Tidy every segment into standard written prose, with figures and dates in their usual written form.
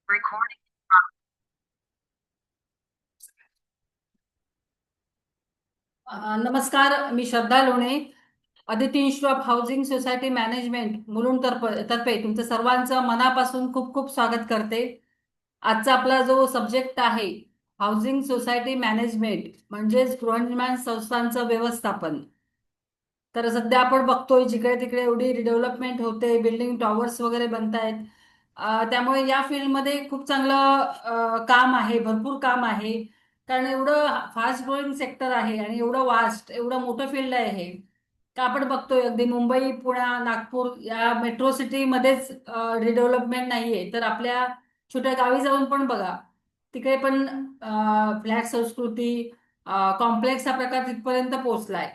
Recording. नमस्कार, मी Shraddha Lone. Aditi institute of housing society management Mulund तर्फे तुमचं सर्वांचं मनापासून खूप खूप स्वागत करते. आजचा आपला जो सब्जेक्ट आहे हाऊसिंग सोसायटी मॅनेजमेंट म्हणजेच गृहनिर्माण संस्थांचं व्यवस्थापन. तर सध्या आपण बघतोय जिकडे तिकडे एवढी रिडेव्हलपमेंट होते, बिल्डिंग टॉवर्स वगैरे बनतायत. त्यामुळे या फील्डमध्ये खूप चांगलं काम आहे, भरपूर काम आहे. कारण एवढं फास्ट ग्रोईंग सेक्टर आहे आणि एवढं वास्ट, एवढं मोठं फील्ड आहे हे. का आपण बघतोय अगदी मुंबई, पुणे, नागपूर या मेट्रो सिटीमध्येच रिडेव्हलपमेंट नाहीये, तर आपल्या छोट्या गावी जाऊन पण बघा, तिकडे पण फ्लॅट संस्कृती, कॉम्प्लेक्स हा प्रकार तिथपर्यंत पोहोचलाय.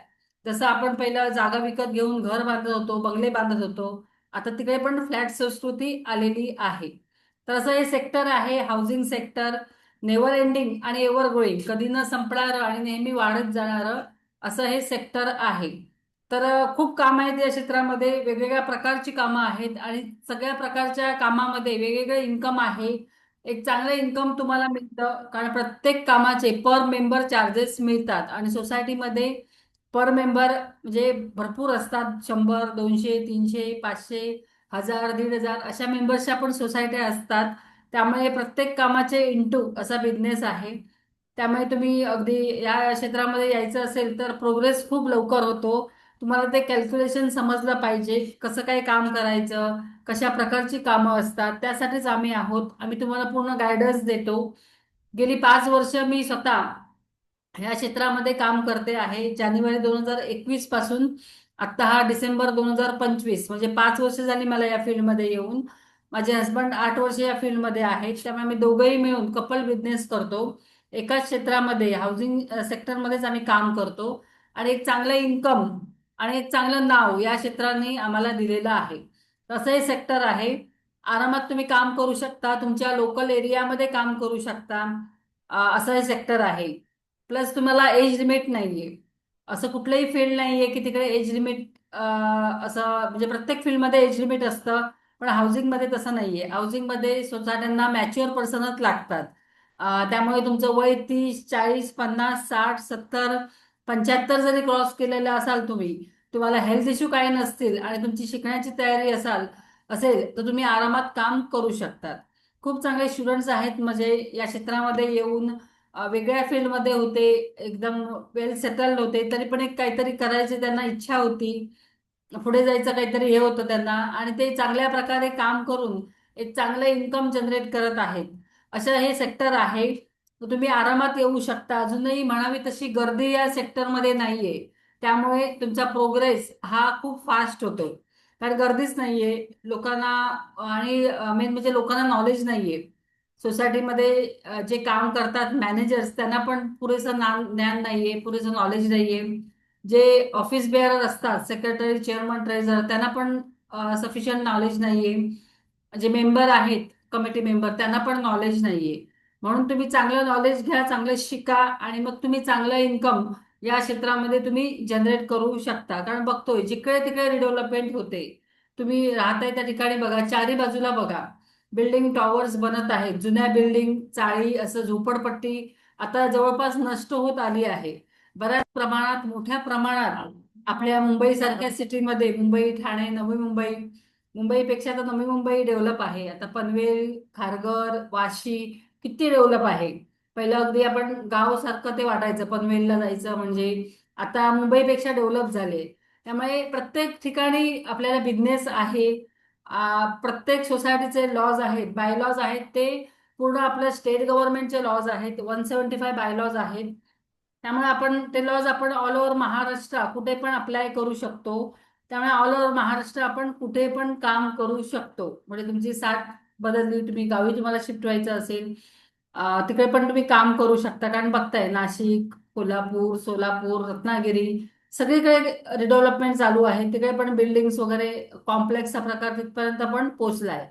जसं आपण पहिलं जागा विकत घेऊन घर बांधत होतो, बंगले बांधत होतो, आता तिकडे पण फ्लॅट संस्कृती आलेली आहे. तर असं हे सेक्टर आहे हाऊसिंग सेक्टर. नेव्हर एंडिंग आणि एव्हर ग्रोईंग, कधी न संपणारं आणि नेहमी वाढत जाणारं असं हे सेक्टर आहे. तर खूप काम आहेत या क्षेत्रामध्ये, वेगवेगळ्या प्रकारची कामं आहेत आणि सगळ्या प्रकारच्या कामामध्ये वेगवेगळे इन्कम आहे. एक चांगलं इन्कम तुम्हाला मिळतं कारण प्रत्येक कामाचे पर मेंबर चार्जेस मिळतात आणि सोसायटीमध्ये पर मेंबर म्हणजे भरपूर असतात, 100, 200, 300, 500, 1000, 1500 अशा मेंबर्सच्या पण सोसायट्या असतात. त्यामुळे प्रत्येक कामाचे इंटू असा बिझनेस आहे. त्यामुळे तुम्ही अगदी या क्षेत्रामध्ये यायचं असेल तर प्रोग्रेस खूप लवकर होतो. तुम्हाला ते कॅल्क्युलेशन समजलं पाहिजे, कसं काय काम करायचं, कशा प्रकारची कामं असतात, त्यासाठीच आम्ही आहोत. आम्ही तुम्हाला पूर्ण गायडन्स देतो. गेली 5 वर्ष मी स्वतः ह्या क्षेत्रामध्ये काम करते आहे. जानेवारी 2021 पासून आता हा डिसेंबर 2025 म्हणजे 5 वर्ष झाली मला या फील्डमध्ये येऊन. माझे हस्बंड 8 वर्ष या फील्डमध्ये आहेत, त्यामुळे आम्ही दोघंही मिळून कपल बिझनेस करतो. एकाच क्षेत्रामध्ये हाऊसिंग सेक्टरमध्येच आम्ही काम करतो आणि एक चांगलं इन्कम आणि एक चांगलं नाव या क्षेत्राने आम्हाला दिलेलं आहे. तसं हे सेक्टर आहे. आरामात तुम्ही काम करू शकता, तुमच्या लोकल एरियामध्ये काम करू शकता. असं हे सेक्टर आहे. प्लस तुम्हाला एज लिमिट नाहीये. असं कुठलंही फील्ड नाहीये की तिकडे एज लिमिट असं म्हणजे प्रत्येक फील्डमध्ये एज लिमिट असतं. पण हाऊसिंगमध्ये तसं नाहीये. हाऊसिंगमध्ये सोसायट्यांना मॅच्युअर पर्सनच लागतात. त्यामुळे तुमचं वय 30, 40, 50, 60, 70, 75 जरी क्रॉस केलेलं असाल तुम्ही, तुम्हाला हेल्थ इश्यू काही नसतील आणि तुमची शिकण्याची तयारी असेल तर तुम्ही आरामात काम करू शकतात. खूप चांगले स्टुडंट्स आहेत म्हणजे या क्षेत्रामध्ये येऊन वेगळ्या फील्डमध्ये होते, एकदम वेल सेटल्ड होते, तरी पण एक काहीतरी करायची त्यांना इच्छा होती, पुढे जायचं काहीतरी हे होतं त्यांना आणि ते चांगल्या प्रकारे काम करून एक चांगलं इन्कम जनरेट करत आहेत. असं हे सेक्टर आहे. तर तुम्ही आरामात येऊ शकता. अजूनही म्हणावी तशी गर्दी या सेक्टरमध्ये नाहीये, त्यामुळे तुमचा प्रोग्रेस हा खूप फास्ट होतो. कारण गर्दीच नाहीये लोकांना आणि मेन म्हणजे लोकांना नॉलेज नाहीये. सोसायटीमध्ये जे काम करतात मॅनेजर्स त्यांना पण पुरेसं ज्ञान नाहीये, पुरेसं नॉलेज नाहीये. जे ऑफिस बेअरर असतात, सेक्रेटरी, चेअरमन, ट्रेझरर, त्यांना पण सफिशियंट नॉलेज नाहीये. जे मेंबर आहेत, कमिटी मेंबर, त्यांना पण नॉलेज नाहीये. म्हणून तुम्ही चांगलं नॉलेज घ्या, चांगलं शिका आणि मग तुम्ही चांगलं इन्कम या क्षेत्रामध्ये तुम्ही जनरेट करू शकता. कारण बघतोय जिकडे तिकडे रिडेव्हलपमेंट होते. तुम्ही राहताय त्या ठिकाणी बघा, चारी बाजूला बघा, बिल्डिंग टॉवर्स बनत आहेत. जुन्या बिल्डिंग, चाळी, असं झोपडपट्टी आता जवळपास नष्ट होत आली आहे. बऱ्याच प्रमाणात, मोठ्या प्रमाणात आपल्या मुंबई सारख्या सिटीमध्ये, मुंबई, ठाणे, नवी मुंबई, मुंबईपेक्षा तर नवी मुंबई डेव्हलप आहे. आता पनवेल, खारघर, वाशी किती डेव्हलप आहे. पहिलं अगदी आपण गाव सारखं ते वाटायचं पनवेलला जायचं म्हणजे. आता मुंबईपेक्षा डेव्हलप झाले. त्यामुळे प्रत्येक ठिकाणी आपल्याला बिझनेस आहे. प्रत्येक सोसायटीचे लॉज आहेत, बाय लॉज आहेत, ते पूर्ण आपल्या स्टेट गव्हर्नमेंटचे लॉज आहेत, 175 बाय लॉज आहेत. त्यामुळे आपण ते लॉज आपण ऑल ओव्हर महाराष्ट्र कुठे पण अप्लाय करू शकतो. त्यामुळे ऑल ओव्हर महाराष्ट्र आपण कुठे पण काम करू शकतो. म्हणजे तुमची साठ बदलली, तुम्ही गावी तुम्हाला शिफ्ट व्हायचं असेल, तिकडे पण तुम्ही काम करू शकता. कारण बघताय नाशिक, कोल्हापूर, सोलापूर, रत्नागिरी सगळीकडे रिडेव्हलपमेंट चालू आहे. तिकडे पण बिल्डिंग्स वगैरे, कॉम्प्लेक्सचा प्रकार तिथपर्यंत पण पोहोचलाय.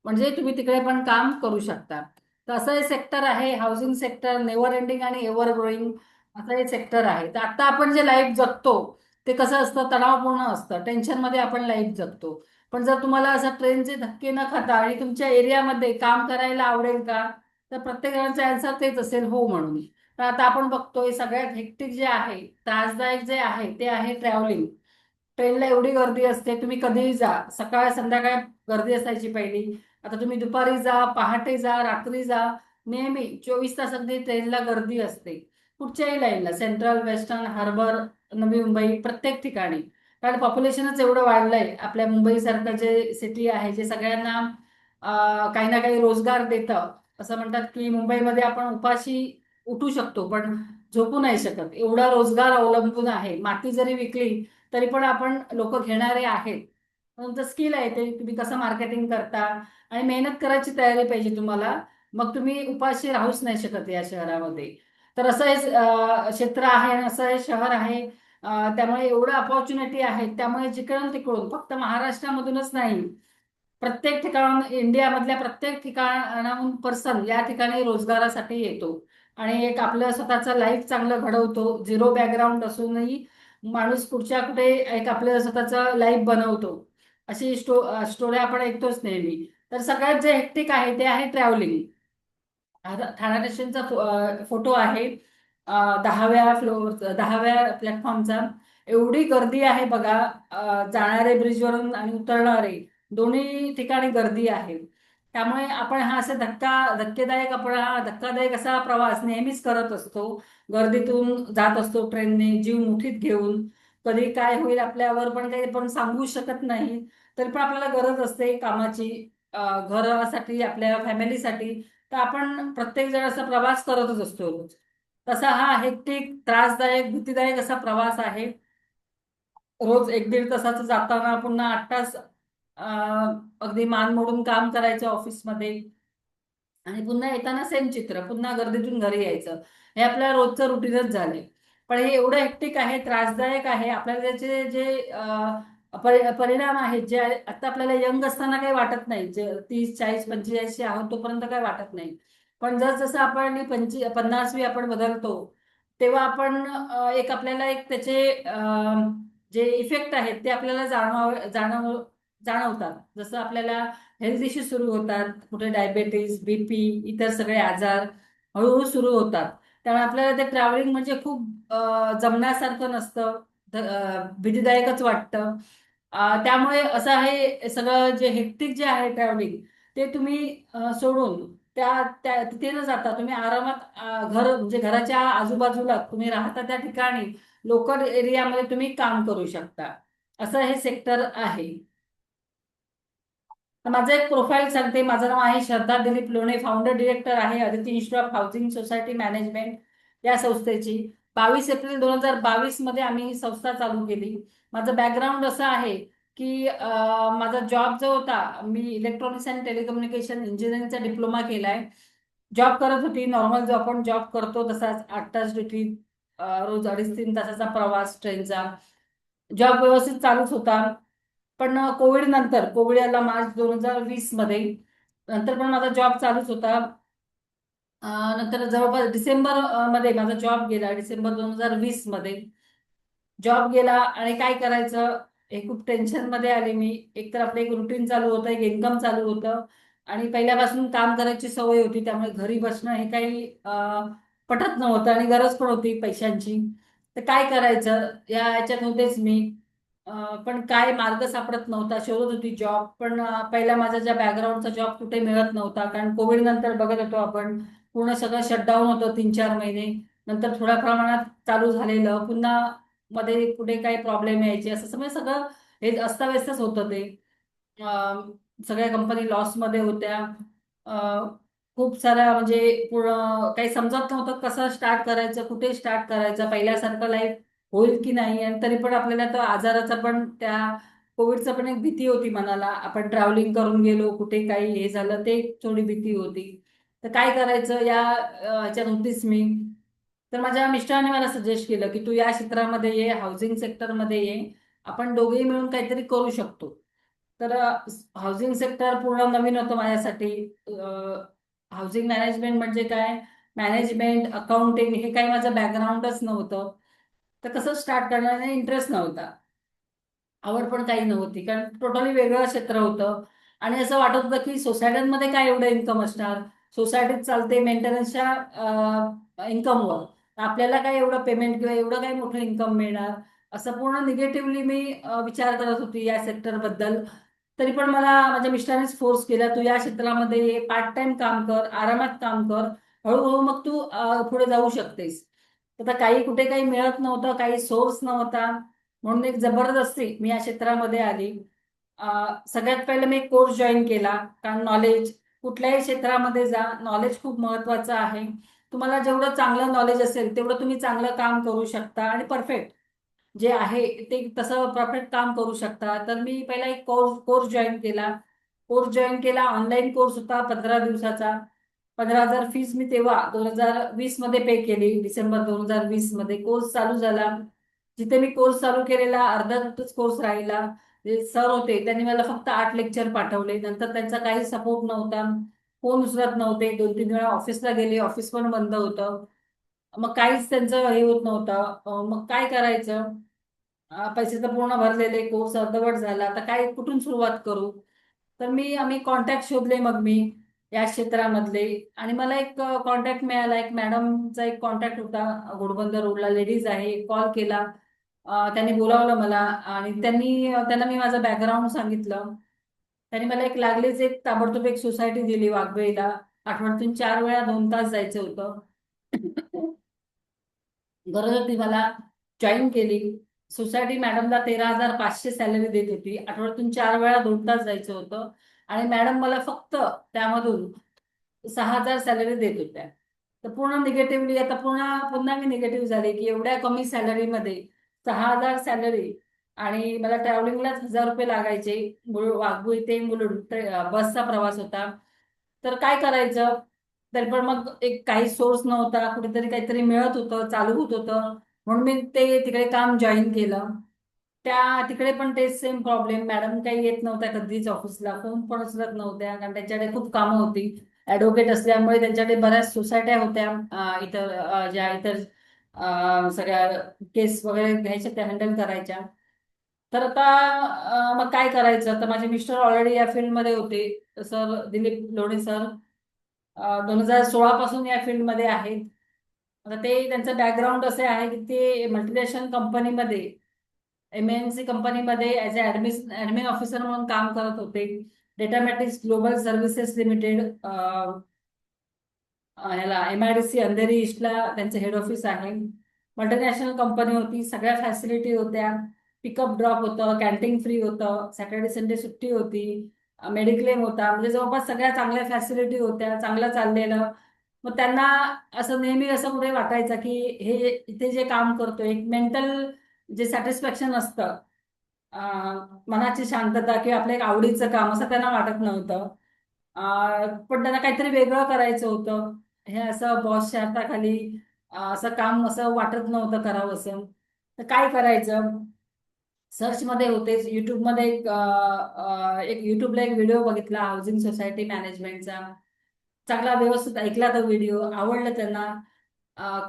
म्हणजे तुम्ही तिकडे पण काम करू शकता. तर असं हे सेक्टर आहे हाऊसिंग सेक्टर. नेव्हर एंडिंग आणि एव्हर ग्रोईंग असं हे सेक्टर आहे. तर आता आपण जे लाईफ जगतो ते कसं असतं, तणावपूर्ण असतं, टेन्शनमध्ये आपण लाईफ जगतो. पण जर तुम्हाला असं ट्रेनचे धक्के न खाता आणि तुमच्या एरियामध्ये काम करायला आवडेल का, तर प्रत्येक जणांचा आन्सर तेच असेल, हो म्हणून. तर आता आपण बघतोय सगळ्यात हेक्टिक जे आहे, त्रासदायक जे आहे, ते आहे ट्रॅव्हलिंग. ट्रेनला एवढी गर्दी असते, तुम्ही कधीही जा, सकाळ संध्याकाळ गर्दी असायची पहिली. आता तुम्ही दुपारी जा, पहाटे जा, रात्री जा, नेहमी 24 तास अगदी ट्रेनला गर्दी असते. कुठच्याही लाईनला, central, western, harbour, Navi Mumbai, प्रत्येक ठिकाणी. कारण पॉप्युलेशनच एवढं वाढलंय, आपल्या मुंबईसारखं जे सिटी आहे, जे सगळ्यांना काही ना काही रोजगार देतं. असं म्हणतात की मुंबईमध्ये आपण उपाशी उठू शकतो, पण झोपू नाही शकत, एवढा रोजगार अवलंबून आहे. माती जरी विकली तरी पण आपण लोक घेणारे आहेत. तुमचं स्किल आहे ते तुम्ही कसं मार्केटिंग करता, आणि मेहनत करायची तयारी पाहिजे तुम्हाला. मग तुम्ही उपाशी राहूच नाही शकत या शहरामध्ये. तर असं हे क्षेत्र आहे आणि असं हे शहर आहे. त्यामुळे एवढं अपॉर्च्युनिटी आहेत, त्यामुळे जिकडून तिकडून, फक्त महाराष्ट्रामधूनच नाही, प्रत्येक ठिकाण, इंडियामधल्या प्रत्येक ठिकाणाहून पर्सन या ठिकाणी रोजगारासाठी येतो आणि एक आपलं स्वतःचं लाईफ चांगलं घडवतो. झिरो बॅकग्राऊंड असूनही माणूस कुठच्या कुठे एक आपलं स्वतःचं लाईफ बनवतो. अशी स्टोरी आपण ऐकतोच नेहमी. तर सगळ्यात जे हेक्टिक आहे ते आहे ट्रॅव्हलिंग. आता ठाणा स्टेशनचा फोटो आहे, 10व्या फ्लोअर, 10व्या प्लॅटफॉर्मचा. एवढी गर्दी आहे बघा, जाणारे ब्रिजवरून आणि उतरणारे दोन्ही ठिकाणी गर्दी आहे. त्यामुळे आपण हा असा धक्केदायक, आपण हा धक्कादायक असा प्रवास नेहमीच करत असतो. गर्दीतून जात असतो ट्रेनने, जीव मुठीत घेऊन. कधी काय होईल आपल्यावर पण काही आपण सांगू शकत नाही. तरी पण आपल्याला गरज असते कामाची, घरासाठी, आपल्या फॅमिलीसाठी. तर आपण प्रत्येक जण असा प्रवास करतच असतो रोज. तसा हा हेक्टिक, त्रासदायक, भीतीदायक असा प्रवास आहे. रोज 1-1.5 तासाचं जाताना, पुन्हा 8 तास अगदी मान मोडून काम करायचं ऑफिसमध्ये, आणि पुन्हा येताना सेम चित्र, पुन्हा गर्दीतून घरी यायचं. हे आपल्या रोजचं रुटीनच झालंय. पण हे एवढं हेक्टिक आहे, त्रासदायक आहे, आपल्याला त्याचे जे परिणाम आहेत, जे आता आपल्याला यंग असताना काही वाटत नाही, जे 30, 40, 45 आहोत तोपर्यंत काही वाटत नाही. पण जसं आपण 50वी आपण बदलतो, तेव्हा आपण एक आपल्याला एक त्याचे जे इफेक्ट आहेत ते आपल्याला जाणवतात. जसं आपल्याला हेल्थ इश्यू सुरू होतात, कुठे डायबेटीज, बीपी, इतर सगळे आजार हळूहळू सुरू होतात. त्यामुळे आपल्याला ते ट्रॅव्हलिंग म्हणजे खूप जमण्यासारखं नसतं, भीतीदायकच वाटतं. त्यामुळे असं आहे, सगळं जे हेक्टिक जे आहे ट्रॅव्हलिंग, ते तुम्ही सोडून तिथे न जाता तुम्ही आरामात, म्हणजे घराच्या आजूबाजूला तुम्ही राहता त्या ठिकाणी लोकल एरियामध्ये तुम्ही काम करू शकता. असं हे सेक्टर आहे. तर माझं एक प्रोफाईल सांगते. माझं नाव आहे श्रद्धा दिलीप लोणे, फाउंडर डिरेक्टर आहे Aditi institute of housing society management या संस्थेची. 22 एप्रिल 2022 मध्ये आम्ही ही संस्था चालू केली. माझं बॅकग्राऊंड असं आहे की माझा जॉब जो होता, मी इलेक्ट्रॉनिक्स अँड टेलिकम्युनिकेशन इंजिनिअरिंगचा डिप्लोमा केलाय. जॉब करत होती, नॉर्मल जो आपण जॉब करतो तसाच, 8 तास ड्युटी, रोज 2.5-3 तासाचा प्रवास ट्रेनचा. जॉब व्यवस्थित चालूच होता. पण कोविड आला मार्च 2020 मध्ये. नंतर पण माझा जॉब चालूच होता. नंतर जवळपास डिसेंबर मध्ये माझा जॉब गेला, डिसेंबर 2020 मध्ये जॉब गेला. आणि काय करायचं, हे खूप टेन्शन मध्ये आले मी. एकतर आपलं एक रुटीन चालू होतं, एक इन्कम चालू होतं, आणि पहिल्यापासून काम करायची सवय होती, त्यामुळे घरी बसणं हे काही पटत नव्हतं, आणि गरज पण होती पैशांची. तर काय करायचं या याच्यात होतेच मी. पण काय मार्ग सापडत नव्हता, शोधत होती जॉब. पण पहिला माझा ज्या बॅकग्राऊंडचा जॉब कुठे मिळत नव्हता, कारण कोविड नंतर बघत होतो आपण, पूर्ण सगळं शटडाऊन होतं 3-4 महिने. नंतर थोड्या प्रमाणात चालू झालेलं, पुन्हा मध्ये कुठे काही प्रॉब्लेम यायचे, असं सगळं हे अस्ताव्यस्तच होतं ते. सगळ्या कंपनी लॉसमध्ये होत्या. अं, खूप साऱ्या, म्हणजे पूर्ण काही समजत नव्हतं कसं स्टार्ट करायचं, कुठे स्टार्ट करायचं, पहिल्यासारखं लाईफ होईल की नाही. आणि तरी पण आपल्याला तर आजाराचा पण, त्या कोविडचा पण एक भीती होती मनाला. आपण ट्रॅव्हलिंग करून गेलो, कुठे काही हे झालं, ते एक थोडी भीती होती. तर काय करायचं या ह्याच्यात होतीच मी. तर माझ्या मिस्टरांनी मला सजेस्ट केलं की तू या क्षेत्रामध्ये ये, हाऊसिंग सेक्टरमध्ये ये, आपण दोघेही मिळून काहीतरी करू शकतो. तर हाऊसिंग सेक्टर पूर्ण नवीन होतं माझ्यासाठी. हाऊसिंग मॅनेजमेंट म्हणजे काय, मॅनेजमेंट, अकाउंटिंग, हे काही माझं बॅकग्राऊंडच नव्हतं. तर कसं स्टार्ट करण्याने इंटरेस्ट नव्हता. आवड पण काही नव्हती, कारण टोटली वेगळं क्षेत्र होतं. आणि असं वाटत होतं की सोसायट्यांमध्ये काय एवढं इन्कम असणार, सोसायटीत चालते मेंटेनन्सच्या इन्कमवर, आपल्याला काय एवढं पेमेंट किंवा एवढं काय मोठं इन्कम मिळणार. असं पूर्ण निगेटिव्हली मी विचार करत होती या सेक्टरबद्दल. तरी पण मला माझ्या मिस्टरांनीच फोर्स केला, तू या क्षेत्रामध्ये पार्ट टाइम काम कर, आरामात काम कर, हळूहळू मग तू पुढे जाऊ शकतेस. आता काही कुठे काही मिळत नव्हतं, काही सोर्स नव्हता, म्हणून एक जबरदस्ती मी या क्षेत्रामध्ये आली. सगळ्यात पहिले मी एक कोर्स जॉईन केला. कारण नॉलेज, कुठल्याही क्षेत्रामध्ये जा, नॉलेज खूप महत्वाचं आहे. तुम्हाला जेवढं चांगलं नॉलेज असेल तेवढं तुम्ही चांगलं काम करू शकता आणि परफेक्ट जे आहे ते तसं परफेक्ट काम करू शकता. तर मी पहिला एक कोर्स जॉईन केला. ऑनलाईन कोर्स होता 15 दिवसाचा. 15,000 फीस मी तेव्हा 2020 मध्ये पे केली, डिसेंबर 2020 मध्ये कोर्स चालू झाला. जिथे मी कोर्स चालू केलेला अर्धाच कोर्स राहिला. जे सर होते त्यांनी मला फक्त 8 लेक्चर पाठवले, नंतर त्यांचा काही सपोर्ट नव्हता. फोन उचलत नव्हते, 2-3 वेळा ऑफिसला गेले, ऑफिस पण बंद होतं. मग काहीच त्यांचं हे होत नव्हतं. मग काय करायचं. पैसे तर पूर्ण भरलेले, कोर्स अर्धवट झाला, आता काय कुठून सुरुवात करू. तर आम्ही कॉन्टॅक्ट शोधले मग मी या क्षेत्रामधले. आणि मला एक कॉन्टॅक्ट मिळाला, एक मॅडमचा एक कॉन्टॅक्ट होता, घोडबंदर रोडला लेडीज आहे. कॉल केला, त्यांनी बोलावलं मला. आणि त्यांना मी माझं बॅकग्राऊंड सांगितलं. त्यांनी मला एक लागलीच एक ताबडतोब एक सोसायटी दिली वाघबळीला. आठवड्यातून 4 वेळा 2 तास जायचं होतं. गरज होती मला, जॉईन केली. सोसायटी मॅडमला 13,500 सॅलरी देत होती, आठवड्यातून 4 वेळा 2 तास जायचं होतं. आणि मॅडम मला फक्त त्यामधून 6,000 सॅलरी देत होत्या. तर पूर्ण निगेटिव्हली आता पुन्हा मी निगेटिव्ह झाले की एवढ्या कमी सॅलरीमध्ये 6,000 सॅलरी, आणि मला ट्रॅव्हलिंगलाच 1,000 रुपये लागायचे. वाघबुई ते मुलुंड बसचा प्रवास होता. तर काय करायचं. तरी पण मग एक काही सोर्स नव्हता, कुठेतरी काहीतरी मिळत होतं, चालू होत होतं, म्हणून मी ते तिकडे काम जॉईन केलं. तिकडे पण तेच सेम प्रॉब्लेम, मॅडम काही येत नव्हत्या कधीच ऑफिसला, फोन पण उचलत नव्हत्या, कारण त्यांच्याकडे खूप कामं होती. ऍडव्होकेट असल्यामुळे त्यांच्याकडे बऱ्याच सोसायट्या होत्या. इतर ज्या इतर सगळ्या केस वगैरे घ्यायच्या, त्या हँडल करायच्या. तर आता मग काय करायचं. तर माझे मिस्टर ऑलरेडी या फील्डमध्ये होते, सर दिलीप लोणे सर. 2016 पासून या फील्डमध्ये आहेत. आता ते त्यांचं बॅकग्राऊंड असे आहे की ते मल्टीनॅशनल कंपनीमध्ये, MNC कंपनीमध्ये ऍज अ ऍडमिन ऑफिसर म्हणून काम करत होते. डेटामॅटिक्स ग्लोबल सर्व्हिसेस लिमिटेड, ह्याला MIDC अंधेरी ईस्टला त्यांचं हेड ऑफिस आहे. मल्टीनॅशनल कंपनी होती, सगळ्या फॅसिलिटी होत्या. पिकअप ड्रॉप होतं, कॅन्टीन फ्री होतं, सॅटर्डे संडे सुट्टी होती, मेडिक्लेम होता, म्हणजे जवळपास सगळ्या चांगल्या फॅसिलिटी होत्या, चांगलं चाललेलं. मग त्यांना असं नेहमी असं कुठे वाटायचं की हे इथे जे काम करतो, एक मेंटल जे सॅटिस्फॅक्शन असतं, मनाची शांतता किंवा आपल्या एक आवडीचं काम असं त्यांना वाटत नव्हतं. पण त्यांना काहीतरी वेगळं करायचं होतं. हे असं बॉसच्या हाताखाली असं काम असं वाटत नव्हतं करावं असं. तर काय करायचं. सर्च मध्ये होतेच, युट्यूबमध्ये एक युट्यूबला एक व्हिडिओ बघितला हाऊसिंग सोसायटी मॅनेजमेंटचा. चांगला व्यवस्थित ऐकला तो व्हिडिओ, आवडलं त्यांना.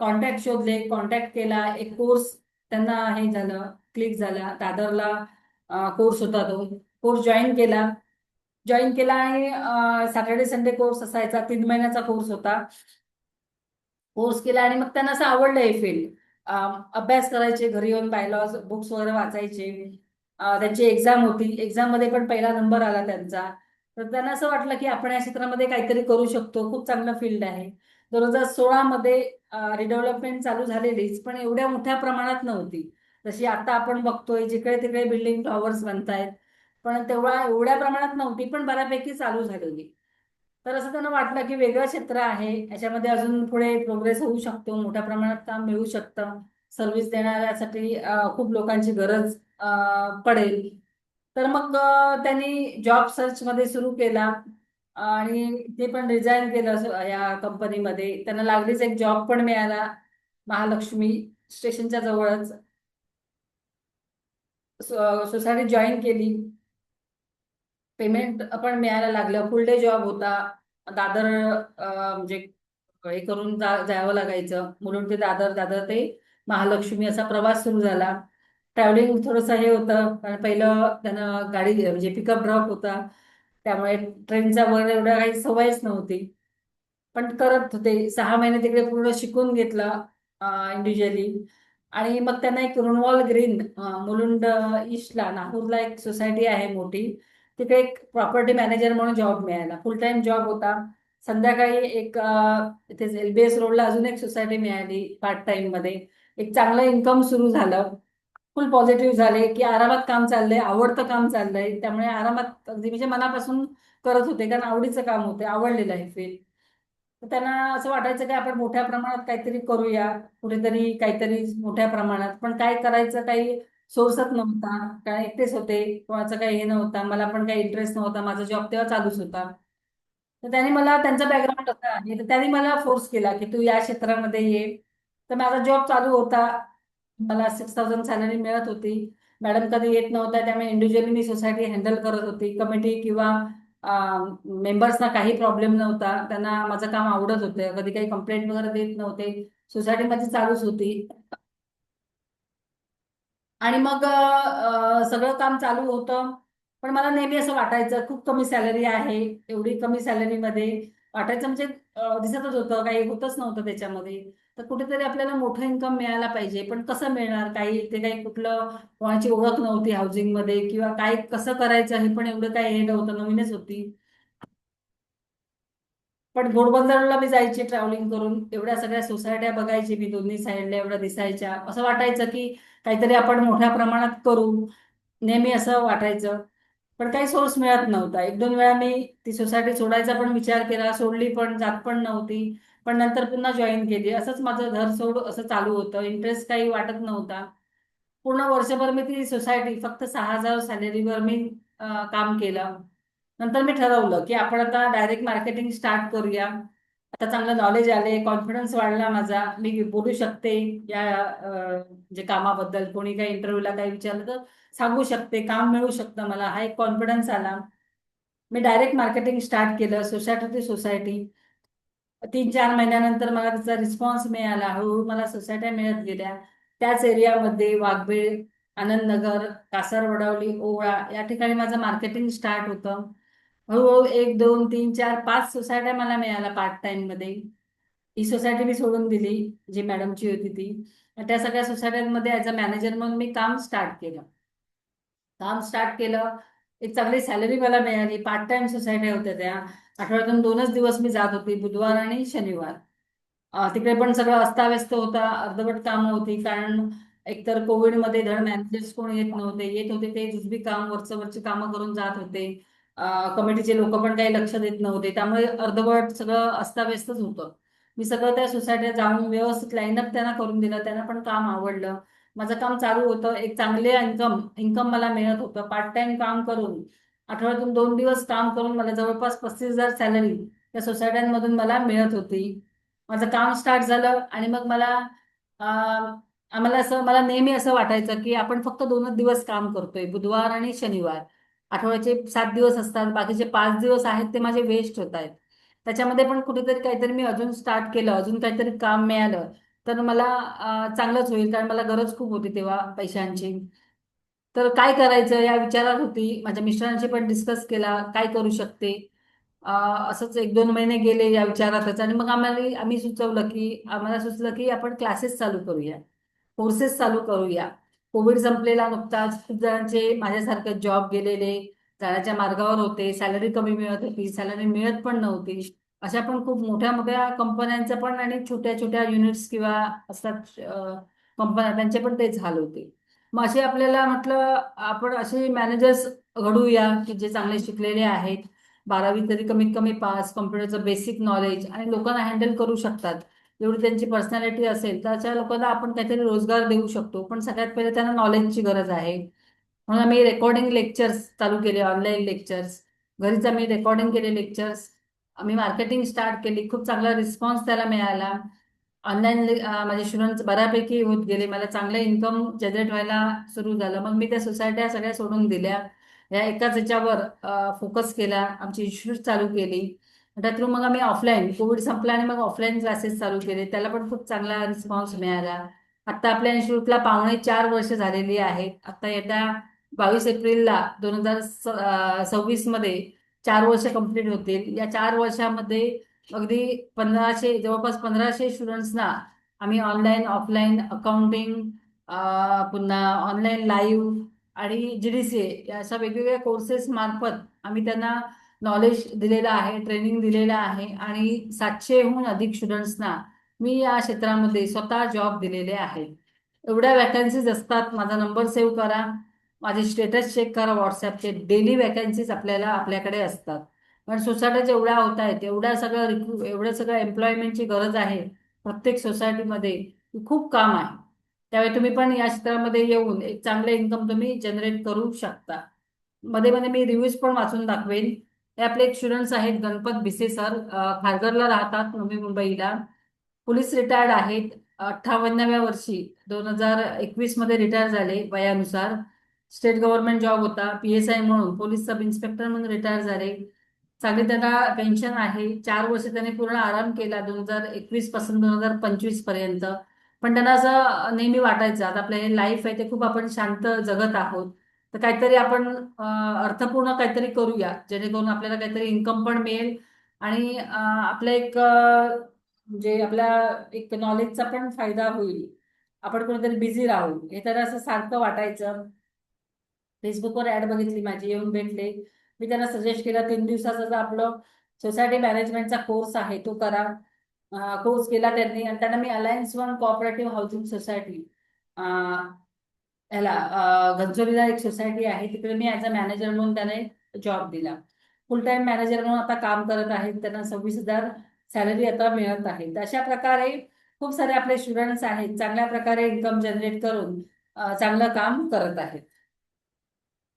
कॉन्टॅक्ट शोधले, कॉन्टॅक्ट केला, एक कोर्स त्यांना हे झालं, क्लिक झाला. दादरला कोर्स होता, तो कोर्स जॉईन केला आणि सॅटर्डे संडे कोर्स असायचा, 3 महिन्याचा कोर्स होता. कोर्स केला आणि मग त्यांना असं आवडलं हे फील्ड. अभ्यास करायचे, घरी येऊन बायलॉज बुक्स वगैरे वाचायचे. त्यांची एक्झाम होती, एक्झाम मध्ये पण पहिला नंबर आला त्यांचा. तर त्यांना असं वाटलं की आपण या क्षेत्रामध्ये काहीतरी करू शकतो, खूप चांगलं फील्ड आहे. 2016 मध्ये रिडेव्हलपमेंट चालू झालेलीच, पण एवढ्या मोठ्या प्रमाणात नव्हती. जशी आता आपण बघतोय जिकडे तिकडे बिल्डिंग टॉवर्स बनतायत, पण तेवढा एवढ्या प्रमाणात नव्हती, पण बऱ्यापैकी चालू झालेली. तर असं त्यांना वाटलं की वेगळं क्षेत्र आहे, याच्यामध्ये अजून पुढे प्रोग्रेस होऊ शकतो, मोठ्या प्रमाणात काम मिळू शकतं, सर्व्हिस देणाऱ्यासाठी खूप लोकांची गरज पडेल. तर मग त्यांनी जॉब सर्च मध्ये सुरू केला. आणि ते पण रिझाईन केलं या कंपनीमध्ये. त्यांना लागलीच एक जॉब पण मिळाला, महालक्ष्मी स्टेशनच्या जवळच. सोसायटी जॉईन केली, पेमेंट पण मिळायला लागलं, फुल डे जॉब होता. दादर म्हणजे हे करून जावं लागायचं, मुलुंड ते दादर, दादर ते महालक्ष्मी असा प्रवास सुरू झाला. ट्रॅव्हलिंग थोडंसं हे होतं, कारण पहिलं त्यानं गाडी म्हणजे पिकअप ड्रॉप होता, त्यामुळे ट्रेनचा वर एवढ्या काही सवयच नव्हती. पण करत होते. 6 महिने तिकडे पूर्ण शिकून घेतलं इंडिव्हिज्युअली. आणि मग त्यांना एक रुणवॉल ग्रीन मुलुंड ईस्टला नागपूरला एक सोसायटी आहे मोठी. तिथे एक प्रॉपर्टी मॅनेजर म्हणून जॉब मिळाला, फुल टाइम जॉब होता. संध्याकाळी एक इथे एलबीएस रोडला अजून एक सोसायटी मिळाली पार्ट टाइम मध्ये. एक चांगलं इन्कम सुरू झालं. फुल पॉझिटिव्ह झाले की आरामात काम चाललंय, आवडतं काम चाललंय, त्यामुळे आरामात अगदी म्हणजे मनापासून करत होते, कारण आवडीचं काम होते, आवडलेलं आहे फील्ड. तर त्यांना असं वाटायचं की आपण मोठ्या प्रमाणात काहीतरी करूया, कुठेतरी काहीतरी मोठ्या प्रमाणात. पण काय करायचं काही सोर्सच नव्हता, कारण एकटेच होते, कोणाचं काही हे नव्हता, मला पण काही इंटरेस्ट नव्हता, माझा जॉब तेव्हा चालूच होता. तर त्यांनी मला त्यांचा बॅकग्राऊंड होता आणि तर त्यांनी मला फोर्स केला की तू या क्षेत्रामध्ये ये. तर माझा जॉब चालू होता, मला 6,000 सॅलरी मिळत होती. मॅडम कधी येत नव्हत्या, त्यामुळे इंडिव्हिज्युअली मी सोसायटी हँडल करत होती. कमिटी किंवा मेंबर्सना काही प्रॉब्लेम नव्हता, त्यांना माझं काम आवडत होतं, कधी काही कंप्लेंट वगैरे देत नव्हते. सोसायटी माझी चालूच होती. आणि मग सगळं काम चालू होतं. पण मला नेहमी असं वाटायचं खूप कमी सॅलरी आहे, एवढी कमी सॅलरीमध्ये वाटायचं म्हणजे दिसतच होतं, काही होतच नव्हतं त्याच्यामध्ये. तर कुठेतरी आपल्याला मोठं इन्कम मिळायला पाहिजे, पण कसं मिळणार, काही ते काही कुठलं कोणाची ओळख नव्हती हाऊसिंगमध्ये, किंवा काय कसं करायचं हे पण एवढं काही हे नव्हतं, नवीनच होती. पण घोडबंदरला मी जायची ट्रॅव्हलिंग करून, एवढ्या सगळ्या सोसायट्या बघायची मी, दोन्ही साईडला एवढ्या दिसायच्या, असं वाटायचं की काहीतरी आपण मोठ्या प्रमाणात करू, नेहमी असं वाटायचं. पण काही सोर्स मिळत नव्हता. एक दोन वेळा मी ती सोसायटी सोडायचा पण विचार केला, सोडली पण, जात पण नव्हती. पण नंतर पुन्हा जॉईन केली. असंच माझं घर सोड असं चालू होतं, इंटरेस्ट काही वाटत नव्हता. पूर्ण वर्षभर मी ती सोसायटी फक्त 6,000 सॅलरीवर मी काम केलं. नंतर मी ठरवलं की आपण आता डायरेक्ट मार्केटिंग स्टार्ट करूया. आता चांगलं नॉलेज आले, कॉन्फिडन्स वाढला माझा, मी बोलू शकते या जे कामाबद्दल. कोणी काही इंटरव्ह्यूला काही विचारलं तर सांगू शकते, काम मिळू शकतं मला, हा एक कॉन्फिडन्स आला. मी डायरेक्ट मार्केटिंग स्टार्ट केलं सोसायटी टू सोसायटी. 3-4 महिन्यानंतर मला त्याचा रिस्पॉन्स मिळाला, हळूहळू मला सोसायट्या मिळत गेल्या. त्याच एरियामध्ये वाघबीळ, आनंदनगर, कासार वडवली, ओवळा या ठिकाणी माझं मार्केटिंग स्टार्ट होतं. हळूहळू 1, 2, 3, 4, 5 सोसायट्या मला मिळाल्या पार्ट टाइम मध्ये. ही सोसायटी मी सोडून दिली, जी मॅडमची होती ती. आणि त्या सगळ्या सोसायट्यांमध्ये ऍज अ मॅनेजर म्हणून मी काम स्टार्ट केलं. काम स्टार्ट केलं, एक चांगली सॅलरी मला मिळाली. पार्ट टाइम सोसायट्या होत्या त्या. आठवड्यातून 2च दिवस मी जात होती, बुधवार आणि शनिवार. तिकडे पण सगळं अस्ताव्यस्त होता, अर्धवट कामं होती, कारण एकतर कोविडमध्ये धड मॅनेजर्स कोण येत नव्हते, येत होते ते जुजबी काम, वरचं वरची कामं करून जात होते. कमिटीचे लोक पण काही लक्ष देत नव्हते, त्यामुळे अर्धवट सगळं अस्ताव्यस्तच होतं. मी सगळं त्या सोसायटीत जाऊन व्यवस्थित लाईनअप त्यांना करून दिलं, त्यांना पण काम आवडलं. माझं काम चालू होतं, एक चांगले इन्कम इन्कम मला मिळत होतं पार्ट टाइम काम करून. आठवड्यातून 2 दिवस काम करून मला जवळपास 35,000 सॅलरी त्या सोसायट्यांमधून मला मिळत होती. माझं काम स्टार्ट झालं आणि मग आम्हाला असं मला नेहमी असं वाटायचं की आपण फक्त 2च दिवस काम करतोय, बुधवार आणि शनिवार. आठवड्याचे 7 दिवस असतात, बाकीचे 5 दिवस आहेत ते माझे वेस्ट होत आहेत. त्याच्यामध्ये पण कुठेतरी काहीतरी मी अजून स्टार्ट केलं, अजून काहीतरी काम मिळालं तर मला चांगलंच होईल, कारण मला गरज खूप होती तेव्हा पैशांची. तर काय करायचं या विचारात होती. माझ्या मिस्टरांशी पण डिस्कस केला काय करू शकते. असंच 1-2 महिने गेले या विचारातच, आणि मग आम्ही सुचवलं की आम्हाला सुचलं की आपण क्लासेस चालू करूया, कोर्सेस चालू करूया. कोविड संपलेला नुकताच, खूप जणांचे माझ्यासारखे जॉब गेलेले, जाण्याच्या मार्गावर होते, सॅलरी कमी मिळत होती, सॅलरी मिळत पण नव्हती. अशा पण खूप मोठ्या मोठ्या कंपन्यांचं पण आणि छोट्या छोट्या युनिट्स किंवा असतात कंपन्या, त्यांचे पण तेच हाल होते. मग असे आपल्याला म्हटलं आपण असे मॅनेजर्स घडूया की जे चांगले शिकलेले आहेत, 12वी तरी कमीत कमी पास, कम्प्युटरचं बेसिक नॉलेज, आणि लोकांना हँडल करू शकतात. एवढी त्यांची पर्सनॅलिटी असेल तर अशा लोकांना आपण काहीतरी रोजगार देऊ शकतो. पण सगळ्यात पहिले त्यांना नॉलेजची गरज आहे. म्हणून आम्ही रेकॉर्डिंग लेक्चर्स चालू केले, ऑनलाईन लेक्चर्स. घरीच आम्ही रेकॉर्डिंग केले लेक्चर्स. आम्ही मार्केटिंग स्टार्ट केली, खूप चांगला रिस्पॉन्स त्याला मिळाला. ऑनलाईन माझे स्टुडंट्स बऱ्यापैकी होत गेले, मला चांगलं इन्कम जनरेट व्हायला सुरू झालं. मग मी त्या सोसायट्या सगळ्या सोडून दिल्या, या एकाच याच्यावर फोकस केला, आमची इन्स्टिट्यूट चालू केली. त्या थ्रू मग आम्ही ऑफलाईन, कोविड संपला आणि मग ऑफलाईन क्लासेस चालू केले, त्याला पण खूप चांगला रिस्पॉन्स मिळाला. आता आपल्या इन्स्टिट्यूटला पावणे 4 वर्ष झालेली आहेत. आता येत्या 22 एप्रिलला 2026 मध्ये 4 वर्ष कंप्लीट होतील. या 4 वर्षामध्ये अगदी 1500 जवळपास 1500 स्टुडंट्सना आम्ही ऑनलाईन ऑफलाईन अकाउंटिंग, पुन्हा ऑनलाईन लाईव्ह आणि GDCA या अशा वेगवेगळ्या कोर्सेस मार्फत आम्ही त्यांना नॉलेज दिलेलं आहे, ट्रेनिंग दिलेलं आहे आणि 700हून अधिक स्टुडंट्सना मी या क्षेत्रामध्ये स्वतः जॉब दिलेले आहेत. एवढ्या वॅकन्सीज असतात. माझा नंबर सेव्ह करा, माझे स्टेटस चेक करा व्हॉट्सअपचे. डेली वॅकन्सीज आपल्याकडे असतात. कारण सोसायट्या एवढ्या होत आहेत, एवढं सगळं एम्प्लॉयमेंटची गरज आहे प्रत्येक सोसायटीमध्ये. खूप काम आहे. त्यावेळी तुम्ही पण या क्षेत्रामध्ये येऊन एक चांगलं इन्कम तुम्ही जनरेट करू शकता. मध्ये मध्ये मी रिव्ह्यूज पण वाचून दाखवेन. हे आपले एक स्टुडंट्स आहेत, गणपत भिसे सर, खारघरला राहतात, नवी मुंबईला. पोलीस रिटायर्ड आहेत. 58व्या वर्षी 2021 मध्ये रिटायर झाले वयानुसार. स्टेट गव्हर्नमेंट जॉब होता, PSI म्हणून, पोलीस सब इन्स्पेक्टर म्हणून रिटायर झाले. चांगली त्यांना पेन्शन आहे. 4 वर्ष त्यांनी पूर्ण आराम केला 2021 पासून 2025 पर्यंत. पण त्यांना असं नेहमी वाटायचं आता आपलं हे लाईफ आहे ते खूप आपण शांत जगत आहोत, तर काहीतरी आपण अर्थपूर्ण काहीतरी करूया जेणेकरून आपल्याला काहीतरी इन्कम पण मिळेल आणि आपलं एक म्हणजे आपल्या एक नॉलेजचा पण फायदा होईल. आपण कोणीतरी बिझी राहू हे तर असं सारखं वाटायचं. फेसबुकवर ऍड बघितली माझी, येऊन भेटले. मी त्यांना सजेस्ट केला 3 दिवसाचा जो आपलं सोसायटी मॅनेजमेंटचा कोर्स आहे तो करा. कोर्स केला त्यांनी आणि त्यांना मी alliance one cooperative housing society याला घनसोलीला एक सोसायटी आहे, तिकडे मी ऍज अ मॅनेजर म्हणून त्याने जॉब दिला. फुल टाइम मॅनेजर म्हणून आता काम करत आहेत. त्यांना 26,000 सॅलरी आता मिळत आहे. तर अशा प्रकारे खूप सारे आपले स्टुडंट्स आहेत चांगल्या प्रकारे इन्कम जनरेट करून चांगलं काम करत आहेत.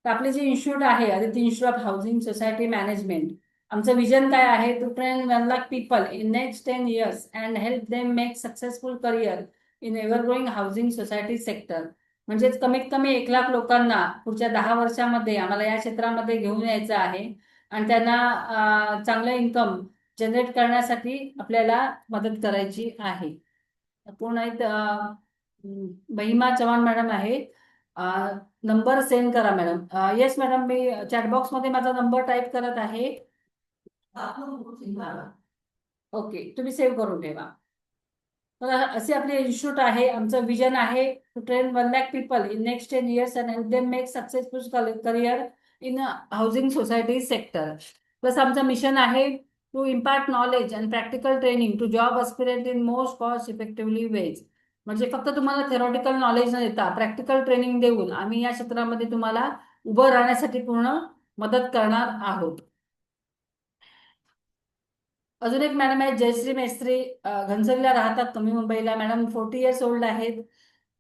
तर आपले जे इन्स्टिट्यूट आहे Aditya institute of housing society management, आमचं विजन काय आहे? To train 1 lakh people in next 10 years and help them make successful career in ever growing housing society sector. म्हणजेच कमीत कमी 1 लाख लोकांना पुढच्या 10 वर्षामध्ये आम्हाला या क्षेत्रामध्ये घेऊन यायचं आहे आणि त्यांना चांगलं इन्कम जनरेट करण्यासाठी आपल्याला मदत करायची आहे. पूर्ण आहेत. महिमा चव्हाण मॅडम आहेत. नंबर सेंड करा मॅडम. येस मॅडम, मी चॅटबॉक्समध्ये माझा नंबर टाईप करत आहे. ओके, तुम्ही सेव्ह करून ठेवा. तर असे आपले इन्स्टिट्यूट आहे. आमचं विजन आहे to train 1 lakh people in next 10 years and help them make successful career in housing society sector. Plus आमचं मिशन आहे to impart knowledge and practical training to job aspirant in most cost effectively ways. म्हणजे फक्त तुम्हाला theoretical knowledge न देता practical training देऊन आम्ही या क्षेत्रामध्ये तुम्हाला उभं राहण्यासाठी पूर्ण मदत करणार आहोत. अजून एक मॅडम आहे जयश्री मेस्त्री, घनसोलीला राहतात, नवी मुंबईला. मॅडम 40 years ओल्ड आहेत.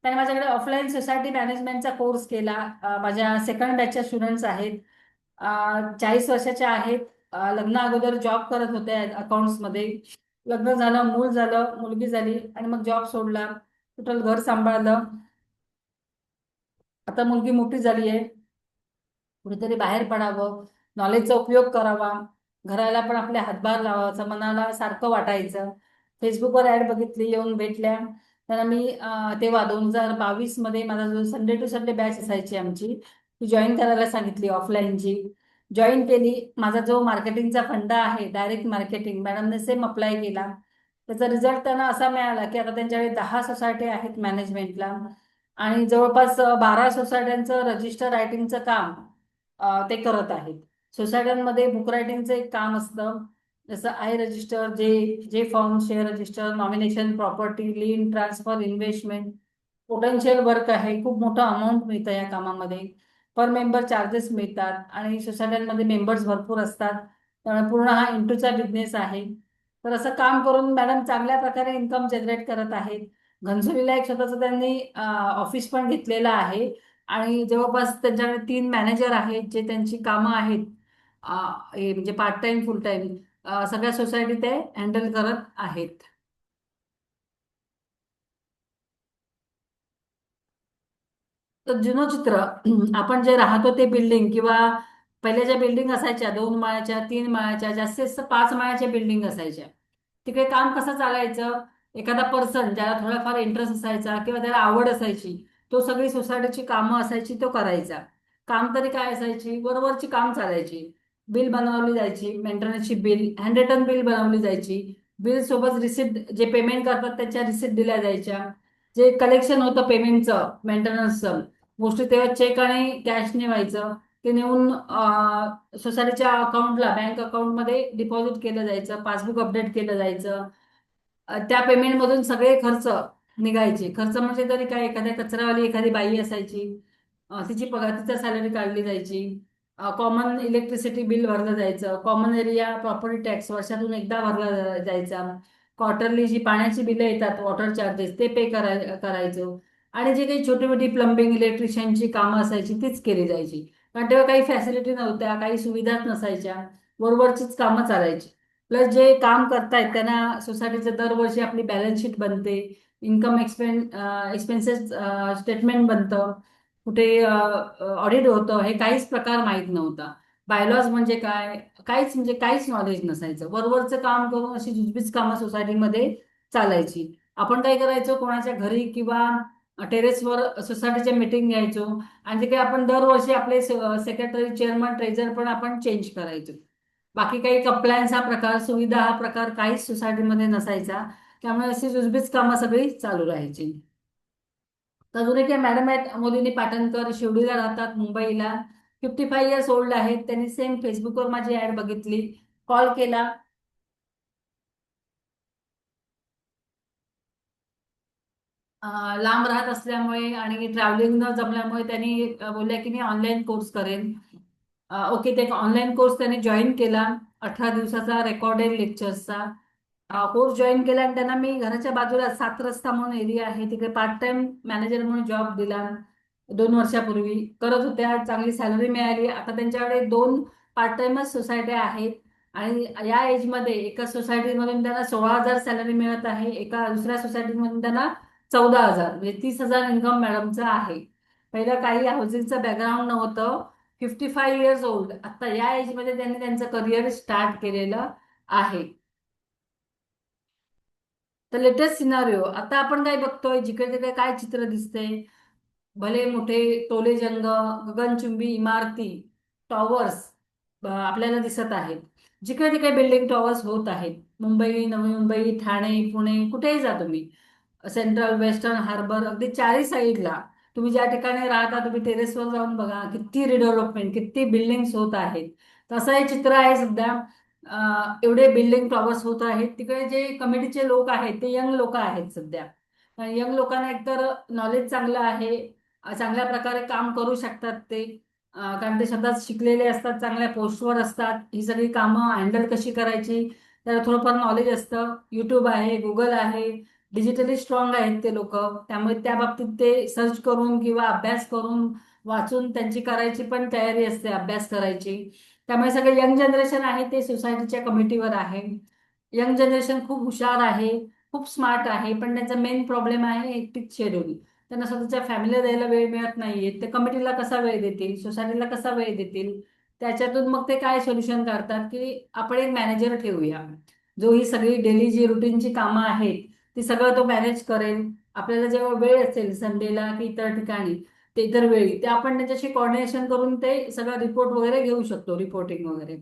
त्याने माझ्याकडे ऑफलाईन सोसायटी मॅनेजमेंटचा कोर्स केला. माझ्या सेकंड बॅचच्या स्टुडंट्स आहेत. 40 वर्षाच्या आहेत. लग्ना अगोदर जॉब करत होत्या अकाउंट्समध्ये. लग्न झालं, मूल झालं, मुलगी झाली आणि मग जॉब सोडला. टोटल घर सांभाळलं. आता मुलगी मोठी झाली आहे. कुठेतरी बाहेर पडावं, नॉलेजचा उपयोग करावा, घराला पण आपल्या हातभार लावायचा, मनाला सारखं वाटायचं. फेसबुकवर ऍड बघितली, येऊन भेटल्या. त्यांना मी तेव्हा 2022 मध्ये माझा जो संडे टू संडे बॅच असायची आमची, ती जॉईन करायला सांगितली ऑफलाईनची. जॉईन केली. माझा जो मार्केटिंगचा फंडा आहे डायरेक्ट मार्केटिंग, मॅडमने सेम अप्लाय केला. त्याचा रिझल्ट त्यांना असा मिळाला की आता त्यांच्याकडे 10 सोसायटी आहेत मॅनेजमेंटला आणि जवळपास 12 सोसायट्यांचं रजिस्टर रायटिंगचं काम ते करत आहेत. सोसायट्यांमध्ये बुक रायटिंगचं एक काम असतं, जसं register, J form, share register, nomination, property, lien, transfer, investment. Potential work आहे. खूप मोठं अमाऊंट मिळतं या कामामध्ये. पर मेंबर चार्जेस मिळतात आणि सोसायट्यांमध्ये मेंबर्स भरपूर असतात. त्यामुळे पूर्ण हा इंटूचा बिझनेस आहे. तर असं काम करून मॅडम चांगल्या प्रकारे इन्कम जनरेट करत आहेत. घनसोलीला एक स्वतःचं त्यांनी ऑफिस पण घेतलेलं आहे आणि जवळपास त्यांच्याकडे 3 मॅनेजर आहेत जे त्यांची कामं आहेत हे म्हणजे पार्ट टाइम फुल टाइम सगळ्या सोसायटी ते हँडल करत आहेत. तर जुनं चित्र, आपण जे राहतो ते बिल्डिंग किंवा पहिल्या ज्या बिल्डिंग असायच्या 2 माळ्याच्या, 3 माळ्याच्या, जास्तीत जास्त 5 माळ्याच्या बिल्डिंग असायच्या. तिकडे काम कसं चालायचं? एखादा पर्सन ज्याला थोडाफार इंटरेस्ट असायचा किंवा त्याला आवड असायची, तो सगळी सोसायटीची कामं असायची तो करायचा. काम तरी काय असायची, वरवरची काम चालायची. बिल बनवली जायची, मेंटेनन्सची बिल, हँड रिटन बिल बनवली जायची. बिल सोबत रिसिप्ट, जे पेमेंट करतात त्याच्या रिसिप्ट दिल्या जायच्या. जे कलेक्शन होतं पेमेंटचं, मेंटेनन्सचं, मोस्टली तेव्हा चेक आणि कॅशने व्हायचं. ते नेऊन सोसायटीच्या अकाउंटला, बँक अकाउंटमध्ये डिपॉझिट केलं जायचं, पासबुक अपडेट केलं जायचं. त्या पेमेंटमधून सगळे खर्च निघायचे. खर्च म्हणजे तरी काय, एखाद्या कचरावाली एखादी बाई असायची, तिची पगार, तिचा सॅलरी काढली जायची. कॉमन इलेक्ट्रिसिटी बिल भरलं जायचं. कॉमन एरिया प्रॉपर्टी टॅक्स वर्षातून एकदा भरला जायचा. क्वार्टरली जी पाण्याची बिलं येतात, वॉटर चार्जेस, ते पे करायचो. आणि जी काही छोटी मोठी प्लंबिंग इलेक्ट्रिशियनची कामं असायची तीच केली जायची. कारण तेव्हा काही फॅसिलिटी नव्हत्या, काही सुविधाच नसायच्या. वरवरचीच कामं चालायची. प्लस जे काम करतायत त्यांना सोसायटीचं दरवर्षी आपली बॅलन्स शीट बनते, इन्कम एक्सपेन्सेस स्टेटमेंट बनतं, कुठे ऑडिट होतं, हे काहीच प्रकार माहीत नव्हता. बायलॉज म्हणजे काय, काहीच म्हणजे काहीच नॉलेज नसायचं. वरवरचं काम करून अशी जुजबीच कामं सोसायटीमध्ये चालायची. आपण काय करायचो, कोणाच्या घरी किंवा टेरेसवर सोसायटीच्या मीटिंग घ्यायचो. आणि जे काही आपण दरवर्षी आपले सेक्रेटरी, चेअरमन, ट्रेझर पण आपण चेंज करायचो. बाकी काही कंप्लायन्स हा प्रकार, सुविधा हा प्रकार काहीच सोसायटीमध्ये नसायचा. त्यामुळे अशी जुजबीच कामं सगळी चालू राहायची. तर अजून एक मॅडम आहेत, मोदिनी पाटणकर, शिवडीला राहतात, मुंबईला. 55 इयर्स ओल्ड आहेत. त्यांनी सेम फेसबुकवर माझी ऍड बघितली, कॉल केला. लांब राहत असल्यामुळे आणि ट्रॅव्हलिंग न जमल्यामुळे त्यांनी बोलल्या की मी ऑनलाईन कोर्स करेन. ओके, ते ऑनलाईन कोर्स त्यांनी जॉईन केला. 18 दिवसाचा रेकॉर्डेड लेक्चर्सचा कोर्स जॉईन केला. आणि त्यांना मी घराच्या बाजूला 7 रस्ता म्हणून एरिया आहे, तिकडे पार्ट टाइम मॅनेजर म्हणून जॉब दिला. 2 वर्षापूर्वी करत होत्या, चांगली सॅलरी मिळाली. आता त्यांच्याकडे 2 पार्ट टाइमच सोसायट्या आहेत. आणि या एजमध्ये एका सोसायटीमधून त्यांना 16,000 सॅलरी मिळत आहे, एका दुसऱ्या सोसायटीमधून त्यांना 14,000, म्हणजे 30,000 इन्कम मॅडमचं आहे. पहिलं काही हाऊसिंगचं बॅकग्राऊंड नव्हतं. 55 इयर्स ओल्ड, आता या एजमध्ये त्यांनी त्यांचं करिअर स्टार्ट केलेलं आहे. तर लेटेस्ट सिनारिओ आता आपण काय बघतोय, जिकडे तिकडे काय चित्र दिसतंय, भले मोठे टोले जंग, गगनचुंबी इमारती, टॉवर्स आपल्याला दिसत आहेत. जिकडे तिकडे बिल्डिंग टॉवर्स होत आहेत. मुंबई, नवी मुंबई, ठाणे, पुणे, कुठेही जा तुम्ही, सेंट्रल, वेस्टर्न, हार्बर, अगदी चारही साईडला तुम्ही ज्या ठिकाणी राहता, तुम्ही टेरेसवर जाऊन बघा, किती रिडेव्हलपमेंट, किती बिल्डिंग्स होत आहेत. तसं हे चित्र आहे सध्या. एवढे बिल्डिंग टॉवर्स होत आहेत. तिकडे जे कमिटीचे लोक आहेत ते यंग लोक आहेत सध्या. यंग लोकांना एकतर नॉलेज चांगलं आहे, चांगल्या प्रकारे काम करू शकतात ते. कारण ते स्वतः शिकलेले असतात, चांगल्या पोस्टवर असतात. ही सगळी कामं हँडल कशी करायची त्याला थोडंफार नॉलेज असतं. युट्यूब आहे, गुगल आहे, डिजिटली स्ट्रॉंग आहेत ते लोक. त्यामुळे त्या बाबतीत ते सर्च करून किंवा अभ्यास करून, वाचून त्यांची करायची पण तयारी असते, अभ्यास करायची. त्यामुळे सगळे यंग जनरेशन आहे ते सोसायटीच्या कमिटीवर आहे. यंग जनरेशन खूप हुशार आहे, खूप स्मार्ट आहे. पण त्यांचा मेन प्रॉब्लेम आहे एकटीच शेड्यूल. त्यांना स्वतःच्या फॅमिलीला द्यायला वेळ मिळत नाहीये. ते कमिटीला कसा वेळ देतील, सोसायटीला कसा वेळ देतील. त्याच्यातून मग ते काय सोल्युशन काढतात की आपण एक मॅनेजर ठेवूया, जो ही सगळी डेली जी रुटीनची कामं आहेत ती सगळं तो मॅनेज करेल. आपल्याला जेव्हा वेळ असेल संडेला की इतर ठिकाणी, ते इतर वेळी ते आपण त्याच्याशी कॉर्डिनेशन करून ते सगळं रिपोर्ट वगैरे घेऊ शकतो, रिपोर्टिंग वगैरे.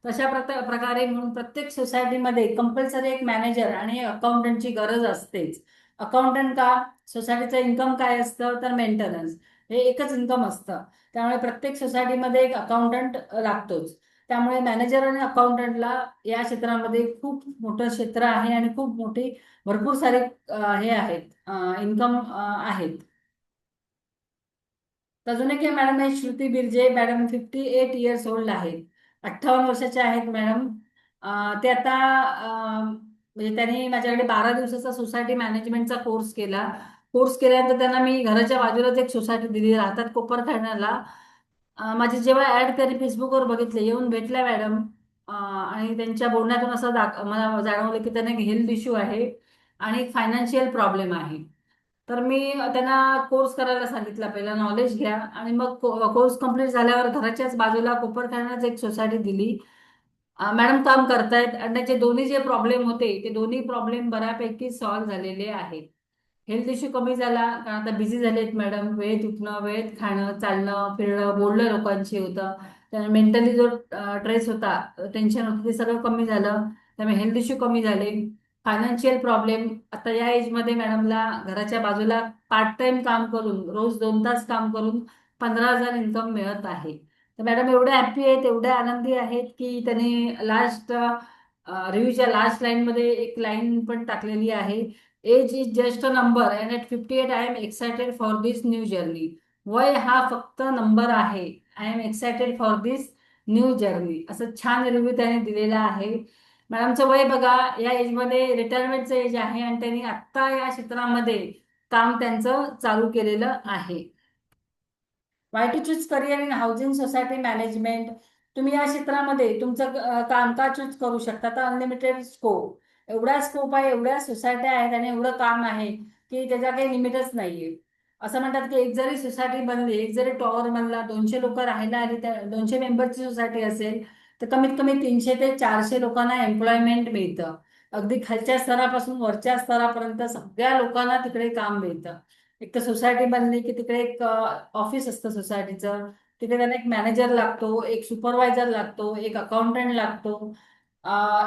तशा प्रकारे म्हणून प्रत्येक सोसायटीमध्ये कंपल्सरी एक मॅनेजर आणि अकाउंटंटची गरज असतेच. अकाउंटंट का, सोसायटीचं इन्कम काय असतं तर मेंटेनन्स, हे एकच इन्कम असतं. त्यामुळे प्रत्येक सोसायटीमध्ये एक अकाउंटंट लागतोच. त्यामुळे मॅनेजर आणि अकाउंटंटला या क्षेत्रामध्ये खूप मोठं क्षेत्र आहे आणि खूप मोठी, भरपूर सारे हे आहेत, इन्कम आहेत. अजून एक मॅडम आहे, Shruti Birje madam, 58 years old आहेत. 58 वर्षाच्या आहेत मॅडम. ते आता म्हणजे त्यांनी माझ्याकडे 12 दिवसाचा सोसायटी मॅनेजमेंटचा कोर्स केला. कोर्स केल्यानंतर त्यांना मी घराच्या बाजूलाच एक सोसायटी दिली, राहतात कोपरखाण्याला. माझी जेव्हा ऍड त्यांनी फेसबुकवर बघितले, येऊन भेटल्या मॅडम. आणि त्यांच्या बोलण्यातून असं मला जाणवलं की त्यांना एक हेल्थ इश्यू आहे आणि एक फायनान्शियल प्रॉब्लेम आहे. तर मी त्यांना कोर्स करायला सांगितला, पहिला नॉलेज घ्या आणि मग कोर्स कम्प्लीट झाल्यावर घराच्याच बाजूला कोपरखाण्याच एक सोसायटी दिली. मॅडम काम करतायत आणि त्याचे दोन्ही जे प्रॉब्लेम होते ते दोन्ही प्रॉब्लेम बऱ्यापैकी सॉल्व्ह झालेले आहेत. हेल्थ इश्यू कमी झाला कारण आता बिझी झालेत मॅडम, वेळेत उठणं, वेळेत खाणं, चालणं फिरणं, बोलणं लोकांशी होतं. त्यामुळे मेंटली जो ट्रेस होता, टेन्शन होतं, ते सगळं कमी झालं. त्यामुळे हेल्थ इश्यू कमी झाले. फायनान्शियल प्रॉब्लेम, आता या एजमध्ये मॅडमला घराच्या बाजूला पार्ट टाइम काम करून रोज 2 तास काम करून 15,000 इन्कम मिळत आहे. तर मॅडम एवढे हॅप्पी आहेत, एवढे आनंदी आहेत की त्यांनी लास्ट रिव्ह्यूच्या लास्ट लाईनमध्ये एक लाईन पण टाकलेली आहे. Age is just a number and at 58 I am excited for this new journey. वय हा फक्त नंबर आहे. I am excited for this new journey, असं छान रिव्ह्यू त्याने दिलेला आहे. मॅडमचं वय बघा, या एजमध्ये रिटायरमेंटचं एज आहे आणि त्यांनी आत्ता या क्षेत्रामध्ये काम त्यांचं चालू केलेलं आहे. Why to choose career in housing society management. तुम्ही या क्षेत्रामध्ये तुमचं कामकाज चूज करू शकता. तर अनलिमिटेड स्कोप, एवढा स्कोप आहे, एवढ्या सोसायट्या आहेत आणि एवढं काम आहे की त्याचा काही लिमिटच नाहीये. असं म्हणतात की एक जरी सोसायटी बनली, एक जरी टॉवर बनला, 200 लोक राहायला आली, त्या 200 मेंबरची सोसायटी असेल तर कमीत कमी 300 ते 400 लोकांना एम्प्लॉयमेंट मिळतं. अगदी खालच्या स्तरापासून वरच्या स्तरापर्यंत सगळ्या लोकांना तिकडे काम मिळतं. एक तर सोसायटी बनली की तिकडे एक ऑफिस असतं सोसायटीचं. तिथे त्यांना एक मॅनेजर लागतो, एक सुपरवायझर लागतो, एक अकाउंटंट लागतो,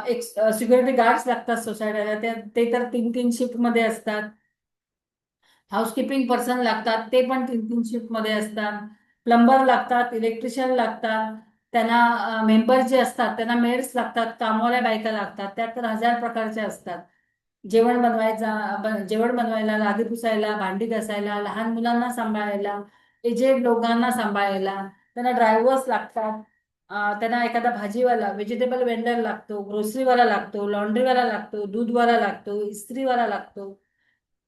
एक सिक्युरिटी गार्ड्स लागतात सोसायटीला, ते तर 3-3 शिफ्ट मध्ये असतात. हाऊसकीपिंग पर्सन लागतात, ते पण 3-3 शिफ्ट मध्ये असतात. प्लंबर लागतात, इलेक्ट्रिशियन लागतात. त्यांना मेंबर जे असतात त्यांना मेड्स लागतात, कामवाल्या बायका लागतात, त्यात तर 1000 प्रकारचे असतात. जेवण बनवायला, लादी पुसायला, भांडी घासायला, लहान मुलांना सांभाळायला, एजेड लोकांना सांभाळायला. त्यांना ड्रायव्हर्स लागतात. त्यांना एखादा भाजीवाला, व्हेजिटेबल वेंडर लागतो, ग्रोसरीवाला लागतो, लॉन्ड्रीवाला लागतो, दूधवाला लागतो, इस्त्रीवाला लागतो.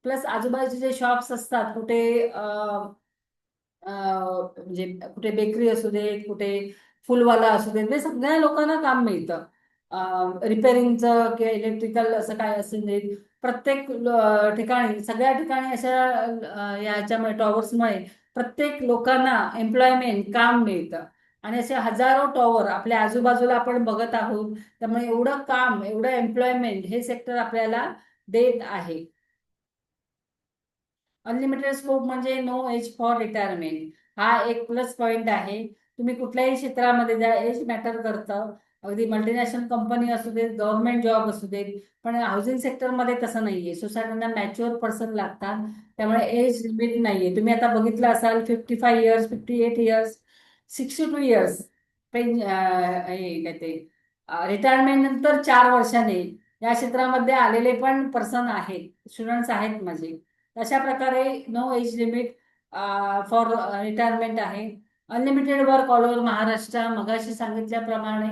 प्लस आजूबाजूचे जे शॉप्स असतात, कुठे म्हणजे कुठे बेकरी असू देत, कुठे फुलवाला असू देत, म्हणजे सगळ्या लोकांना काम मिळतं. रिपेअरिंगचं किंवा इलेक्ट्रिकल असं काय असेल देत, प्रत्येक ठिकाणी, सगळ्या ठिकाणी अशा याच्यामुळे टॉवर्समुळे प्रत्येक लोकांना एम्प्लॉयमेंट, काम मिळतं. आणि असे हजारो टॉवर आपल्या आजूबाजूला आपण बघत आहोत. त्यामुळे एवढं काम, एवढं एम्प्लॉयमेंट हे सेक्टर आपल्याला देत आहे. अनलिमिटेड स्कोप म्हणजे नो एज फॉर रिटायरमेंट, हा एक प्लस पॉइंट आहे. तुम्ही कुठल्याही क्षेत्रामध्ये जा, एज मॅटर करतं. अगदी मल्टीनॅशनल कंपनी असू देत, गव्हर्नमेंट जॉब असू देत. पण हाऊसिंग सेक्टरमध्ये तसं नाहीये. सोसायटीना मॅच्युअर पर्सन लागतात. त्यामुळे एज लिमिट नाहीये. तुम्ही आता बघितलं असाल 55 इयर्स, 58 इयर्स, 62 इयर्स काय ते रिटायरमेंट नंतर 4 वर्षाने या क्षेत्रामध्ये आलेले पण पर्सन आहेत, स्टुडंट्स आहेत माझे. अशा प्रकारे no age limit for retirement आहे. Unlimited work all over Maharashtra. मगाशी सांगितल्याप्रमाणे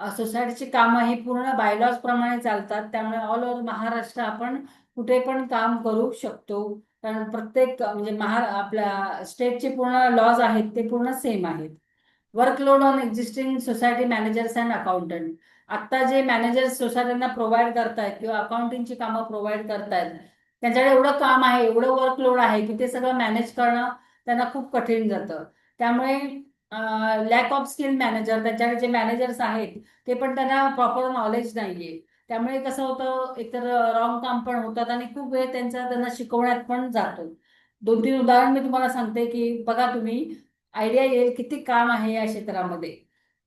सोसायटीची कामं ही पूर्ण बायलॉज प्रमाणे चालतात. त्यामुळे ऑल ओव्हर महाराष्ट्र आपण कुठे पण काम करू शकतो. कारण प्रत्येक म्हणजे आपल्या स्टेटचे पूर्ण लॉज आहेत ते पूर्ण सेम आहेत. Workload on existing society managers and accountant. आता जे मॅनेजर्स सोसायटींना प्रोव्हाइड करतायत किंवा अकाउंटिंगची कामं प्रोव्हाइड करतायत, त्यांच्याकडे एवढं काम आहे, एवढं वर्कलोड आहे की ते सगळं मॅनेज करणं त्यांना खूप कठीण जातं. त्यामुळे लॅक ऑफ स्किल मॅनेजर, त्यांच्याकडे जे मॅनेजर्स आहेत ते पण त्यांना प्रॉपर नॉलेज नाहीये. त्यामुळे कसं होतं, एकतर रॉंग काम पण होतात आणि खूप वेळ त्यांना शिकवण्यात पण जातो. 2-3 उदाहरण मी तुम्हाला सांगते की बघा तुम्ही, आयडिया येईल किती काम आहे या क्षेत्रामध्ये.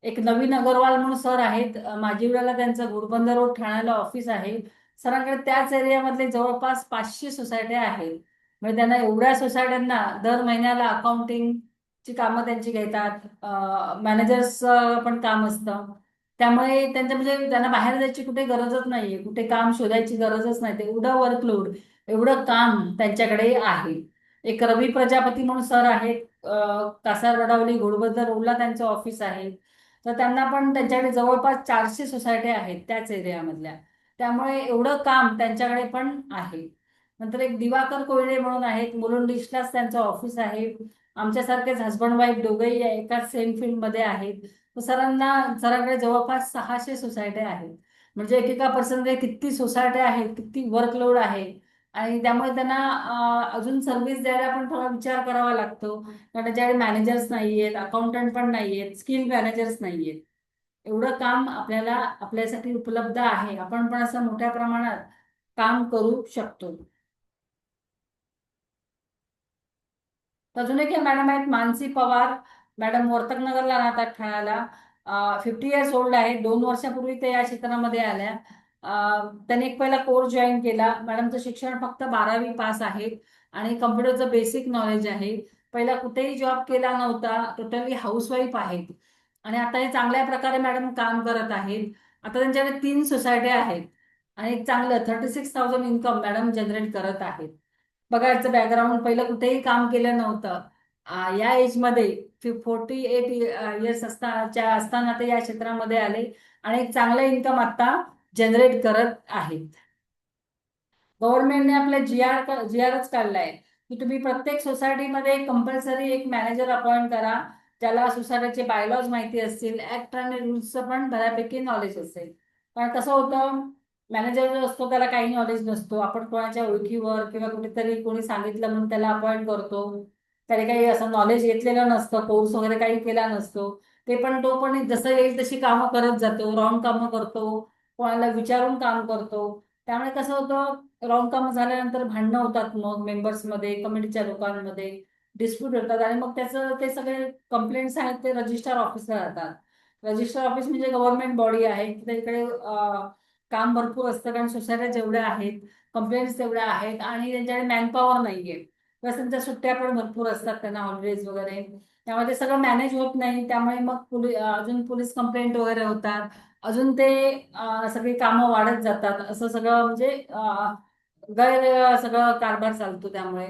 एक नवीन अग्रवाल म्हणून सर आहेत, माजिवड्याला त्यांचं घोडबंदर रोड ठाण्याला ऑफिस आहे. सरांकडे त्याच एरियामधले जवळपास 500 सोसायट्या आहेत. म्हणजे त्यांना एवढ्या सोसायट्यांना दर महिन्याला अकाउंटिंगची कामं त्यांची घेतात, मॅनेजर्स पण काम असतं. त्यामुळे त्यांच्या म्हणजे त्यांना बाहेर जायची कुठे गरजच नाहीये, कुठे काम शोधायची गरजच नाही. ते एवढं वर्कलोड, एवढं काम त्यांच्याकडे आहे. एक रवी प्रजापती म्हणून सर आहेत, कासार वडावली घोडबंदर रोडला त्यांचं ऑफिस आहे. तर त्यांना पण त्यांच्याकडे जवळपास 400 सोसायट्या आहेत त्याच एरियामधल्या. त्यामुळे एवढं काम त्यांच्याकडे पण आहे. नंतर एक दिवाकर कोयडे म्हणून आहेत, मुलुंड ईस्टलाच त्यांचं ऑफिस आहे. आमच्यासारखेच हस्बंड वाईफ दोघंही एकाच सेम फील्डमध्ये आहेत. तर सरांकडे जवळपास 600 सोसायट्या आहेत. म्हणजे एकेका पर्सनकडे किती सोसायट्या आहेत, किती वर्कलोड आहे. आणि त्यामुळे त्यांना अजून सर्व्हिस द्यायला पण थोडा विचार करावा लागतो. कारण त्याच्याकडे मॅनेजर्स नाहीयेत, अकाउंटंट पण नाहीयेत, स्किल मॅनेजर्स नाहीयेत. एवढं काम आपल्याला आपल्यासाठी उपलब्ध आहे. आपण पण असं मोठ्या प्रमाणात काम करू शकतो. अजून एक मॅडम आहेत मानसी पवार. मॅडम वर्तकनगरला राहतात ठाण्याला. 50 इयर्स ओल्ड आहे. 2 वर्षापूर्वी ते या क्षेत्रामध्ये आल्या. त्यांनी एक पहिला कोर्स जॉईन केला. मॅडमचं शिक्षण फक्त 12वी पास आहे आणि कम्प्युटरचं बेसिक नॉलेज आहे. पहिला कुठेही जॉब केला नव्हता. टोटली हाऊसवाईफ आहेत आणि आता हे चांगल्या प्रकारे मॅडम काम करत आहेत. आता त्यांच्याकडे 3 सोसायट्या आहेत आणि एक चांगलं 36,000 इन्कम मॅडम जनरेट करत आहेत. बघायचं बॅकग्राऊंड, पहिलं कुठेही काम केलं नव्हतं. या एज मध्ये 48 इयर्स असताना ते या क्षेत्रामध्ये आले आणि एक चांगलं इन्कम आता जनरेट करत आहेत. गव्हर्नमेंटने आपल्या जी आरच काढलाय की तुम्ही प्रत्येक सोसायटीमध्ये कंपल्सरी एक मॅनेजर अपॉइंट करा, ज्याला सोसायटीचे बायलॉज माहिती असतील, ऍक्ट आणि रूल्सचं पण बऱ्यापैकी नॉलेज असेल. कारण कसं होतं, मॅनेजर जो असतो त्याला काही नॉलेज नसतो. आपण कोणाच्या ओळखीवर किंवा कुठेतरी कोणी सांगितलं म्हणून त्याला अपॉइंट करतो. त्याने काही असं नॉलेज घेतलेलं नसतं, कोर्स वगैरे काही केला नसतो. तो पण जसं येईल तशी कामं करत जातो, रॉंग कामं करतो, कोणाला विचारून काम करतो. त्यामुळे कसं होतं, रॉंग काम झाल्यानंतर भांडणं होतात, मग मेंबर्समध्ये, कमिटीच्या लोकांमध्ये डिस्प्यूट होतात आणि मग त्याचं ते सगळे कंप्लेंट्स आहेत ते रजिस्टर ऑफिसला जातात. रजिस्टर ऑफिस म्हणजे गव्हर्नमेंट बॉडी आहे. तिकडे काम भरपूर असतं कारण सोसायट्या जेवढ्या आहेत, कंप्लेंट्स तेवढ्या आहेत आणि त्यांच्याकडे मॅनपॉवर नाहीये. प्लस त्यांच्या सुट्ट्या पण भरपूर असतात त्यांना, हॉलिडेज वगैरे. त्यामुळे ते सगळं मॅनेज होत नाही. त्यामुळे मग अजून पोलीस कंप्लेंट वगैरे होतात. अजून ते सगळी कामं वाढत जातात. असं सगळं म्हणजे गैर सगळं कारभार चालतो. त्यामुळे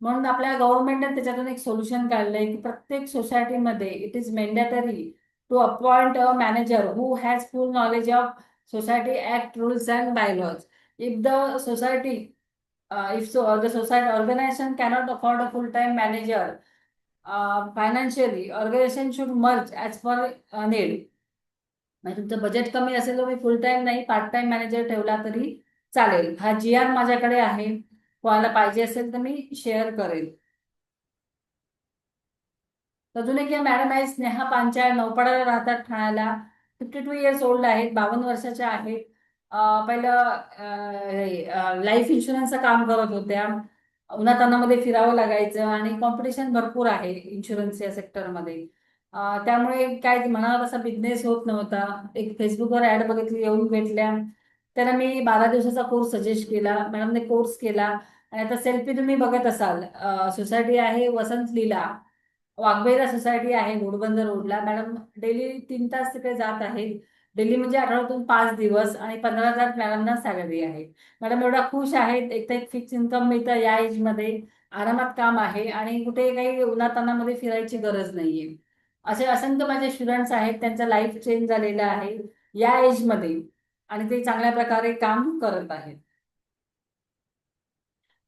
म्हणून आपल्या गव्हर्नमेंटने त्याच्यातून एक सोल्युशन काढलंय की प्रत्येक सोसायटीमध्ये it is mandatory to appoint a manager who has full knowledge of society act, rules and bylaws. If the society if so the society organization cannot afford a full time manager, financially organization should merge as per need. म्हणजे तुमचं budget कमी असेल तर तुम्ही फुल time नाही, part time manager ठेवला तरी चालेल. हा जी आर माझ्याकडे आहे. कोणाला पाहिजे असेल तर मी शेअर करेल. अजून एक या मॅडम आहे स्नेहा पांचाळ, नौपाड्याला राहतात ठाण्याला. 52 इयर्स ओल्ड आहेत, 52 वर्षाच्या आहेत. पहिलं लाईफ इन्शुरन्सचं काम करत होत्या. उन्हातान्हामध्ये फिरावं लागायचं आणि कॉम्पिटिशन भरपूर आहे इन्शुरन्स या सेक्टरमध्ये. त्यामुळे काय म्हणावा तसा बिझनेस होत नव्हता. एक फेसबुकवर ऍड बघितली, येऊन भेटल्या. त्यांना मी 12 दिवसाचा कोर्स सजेस्ट केला. मॅडमने कोर्स केला आणि आता सेल्फी तुम्ही बघत असाल. सोसायटी आहे वसंत लीला, वाघबेरा सोसायटी आहे घोडबंदर रोडला. मॅडम डेली 3 तास तिकडे जात आहेत. डेली म्हणजे आठवड्यातून 5 दिवस आणि 15,000 मॅडमना सॅलरी आहे. मॅडम एवढ्या खुश आहेत. एक तर एक फिक्स इन्कम मिळतं या एज मध्ये, आरामात काम आहे आणि कुठे काही उन्हातान्हामध्ये फिरायची गरज नाहीये. असे असंख्य माझे स्टुडंट्स आहेत, त्यांचं लाईफ चेंज झालेलं आहे या एज मध्ये आणि ते चांगल्या प्रकारे काम करत आहेत.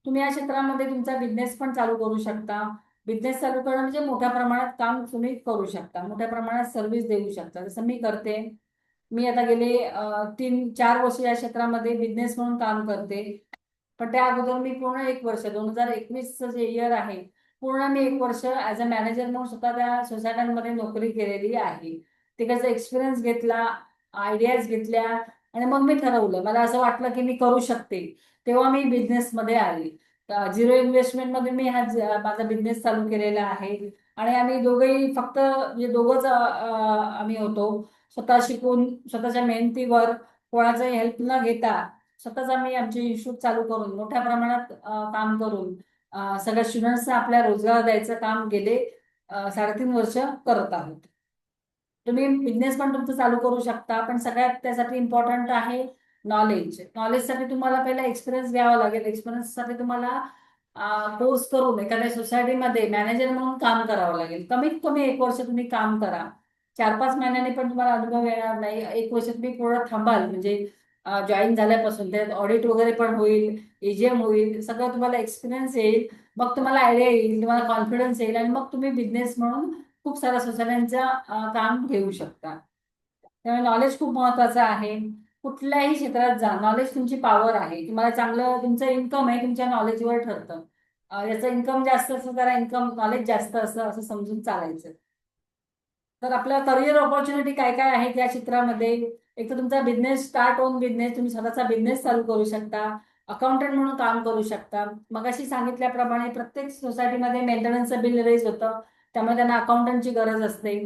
तुम्ही या क्षेत्रामध्ये तुमचा बिझनेस पण चालू करू शकता. बिझनेस चालू करणं म्हणजे मोठ्या प्रमाणात काम तुम्ही करू शकता, मोठ्या प्रमाणात सर्व्हिस देऊ शकता, जसं मी करते. मी आता गेले 3-4 वर्ष या क्षेत्रामध्ये बिझनेस म्हणून काम करते. पण त्या अगोदर मी पूर्ण 1 वर्ष, 2021चं जे इयर आहे, पूर्ण मी 1 वर्ष ऍज अ मॅनेजर म्हणून स्वतः त्या सोसायट्यांमध्ये नोकरी केलेली आहे. तिकडचा एक्सपिरियन्स घेतला, आयडियाज घेतल्या आणि मग मी ठरवलं, मला असं वाटलं की मी करू शकते. तेव्हा मी बिझनेसमध्ये आली. झिरो इन्व्हेस्टमेंटमध्ये मी माझा बिझनेस चालू केलेला आहे आणि आम्ही दोघेही फक्त म्हणजे दोघंच आम्ही होतो. स्वतः शिकून, स्वतःच्या मेहनतीवर, कोणाचाही हेल्प न घेता स्वतःच आम्ही आमचे इन्स्टिट्यूट चालू करून मोठ्या प्रमाणात काम करून सगळ्या स्टुडंट्सना आपल्या रोजगार द्यायचं काम गेले 3.5 वर्ष करत आहोत. तुम्ही बिझनेस पण तुमचं चालू करू शकता, पण सगळ्यात त्यासाठी इम्पॉर्टंट आहे नॉलेज. नॉलेजसाठी तुम्हाला पहिला एक्सपिरियन्स घ्यावा लागेल. एक्सपिरियन्ससाठी तुम्हाला कोर्स करून एखाद्या सोसायटीमध्ये मॅनेजर म्हणून काम करावं लागेल. कमीत कमी 1 वर्ष तुम्ही काम करा. 4-5 महिन्याने पण तुम्हाला अनुभव येणार नाही. 1 वर्ष तुम्ही पूर्ण थांबाल म्हणजे जॉईन झाल्यापासून त्यात ऑडिट वगैरे पण होईल, एजीएम होईल, सगळं तुम्हाला एक्सपिरियन्स येईल. मग तुम्हाला आयडिया येईल, तुम्हाला कॉन्फिडन्स येईल आणि मग तुम्ही बिझनेस म्हणून खूप साऱ्या सोसायट्यांचं काम घेऊ शकता. त्यामुळे नॉलेज खूप महत्वाचं आहे. कुठल्याही क्षेत्रात जा, नॉलेज तुमची पॉवर आहे. तुम्हाला चांगलं तुमचं इन्कम आहे तुमच्या नॉलेजवर ठरतं. याचं इन्कम जास्त असतं, जरा इन्कम नॉलेज जास्त असतं असं समजून चालायचं. तर आपल्या करिअर ऑपॉर्च्युनिटी काय काय आहेत या क्षेत्रामध्ये? एक तर तुमचा बिझनेस, स्टार्ट ओन बिझनेस, तुम्ही स्वतःचा बिझनेस चालू करू शकता. अकाउंटंट म्हणून काम करू शकता. मगाशी सांगितल्याप्रमाणे प्रत्येक सोसायटीमध्ये मेंटेनन्सचं बिल रेज होतं, त्यामुळे त्यांना अकाउंटंटची गरज असते.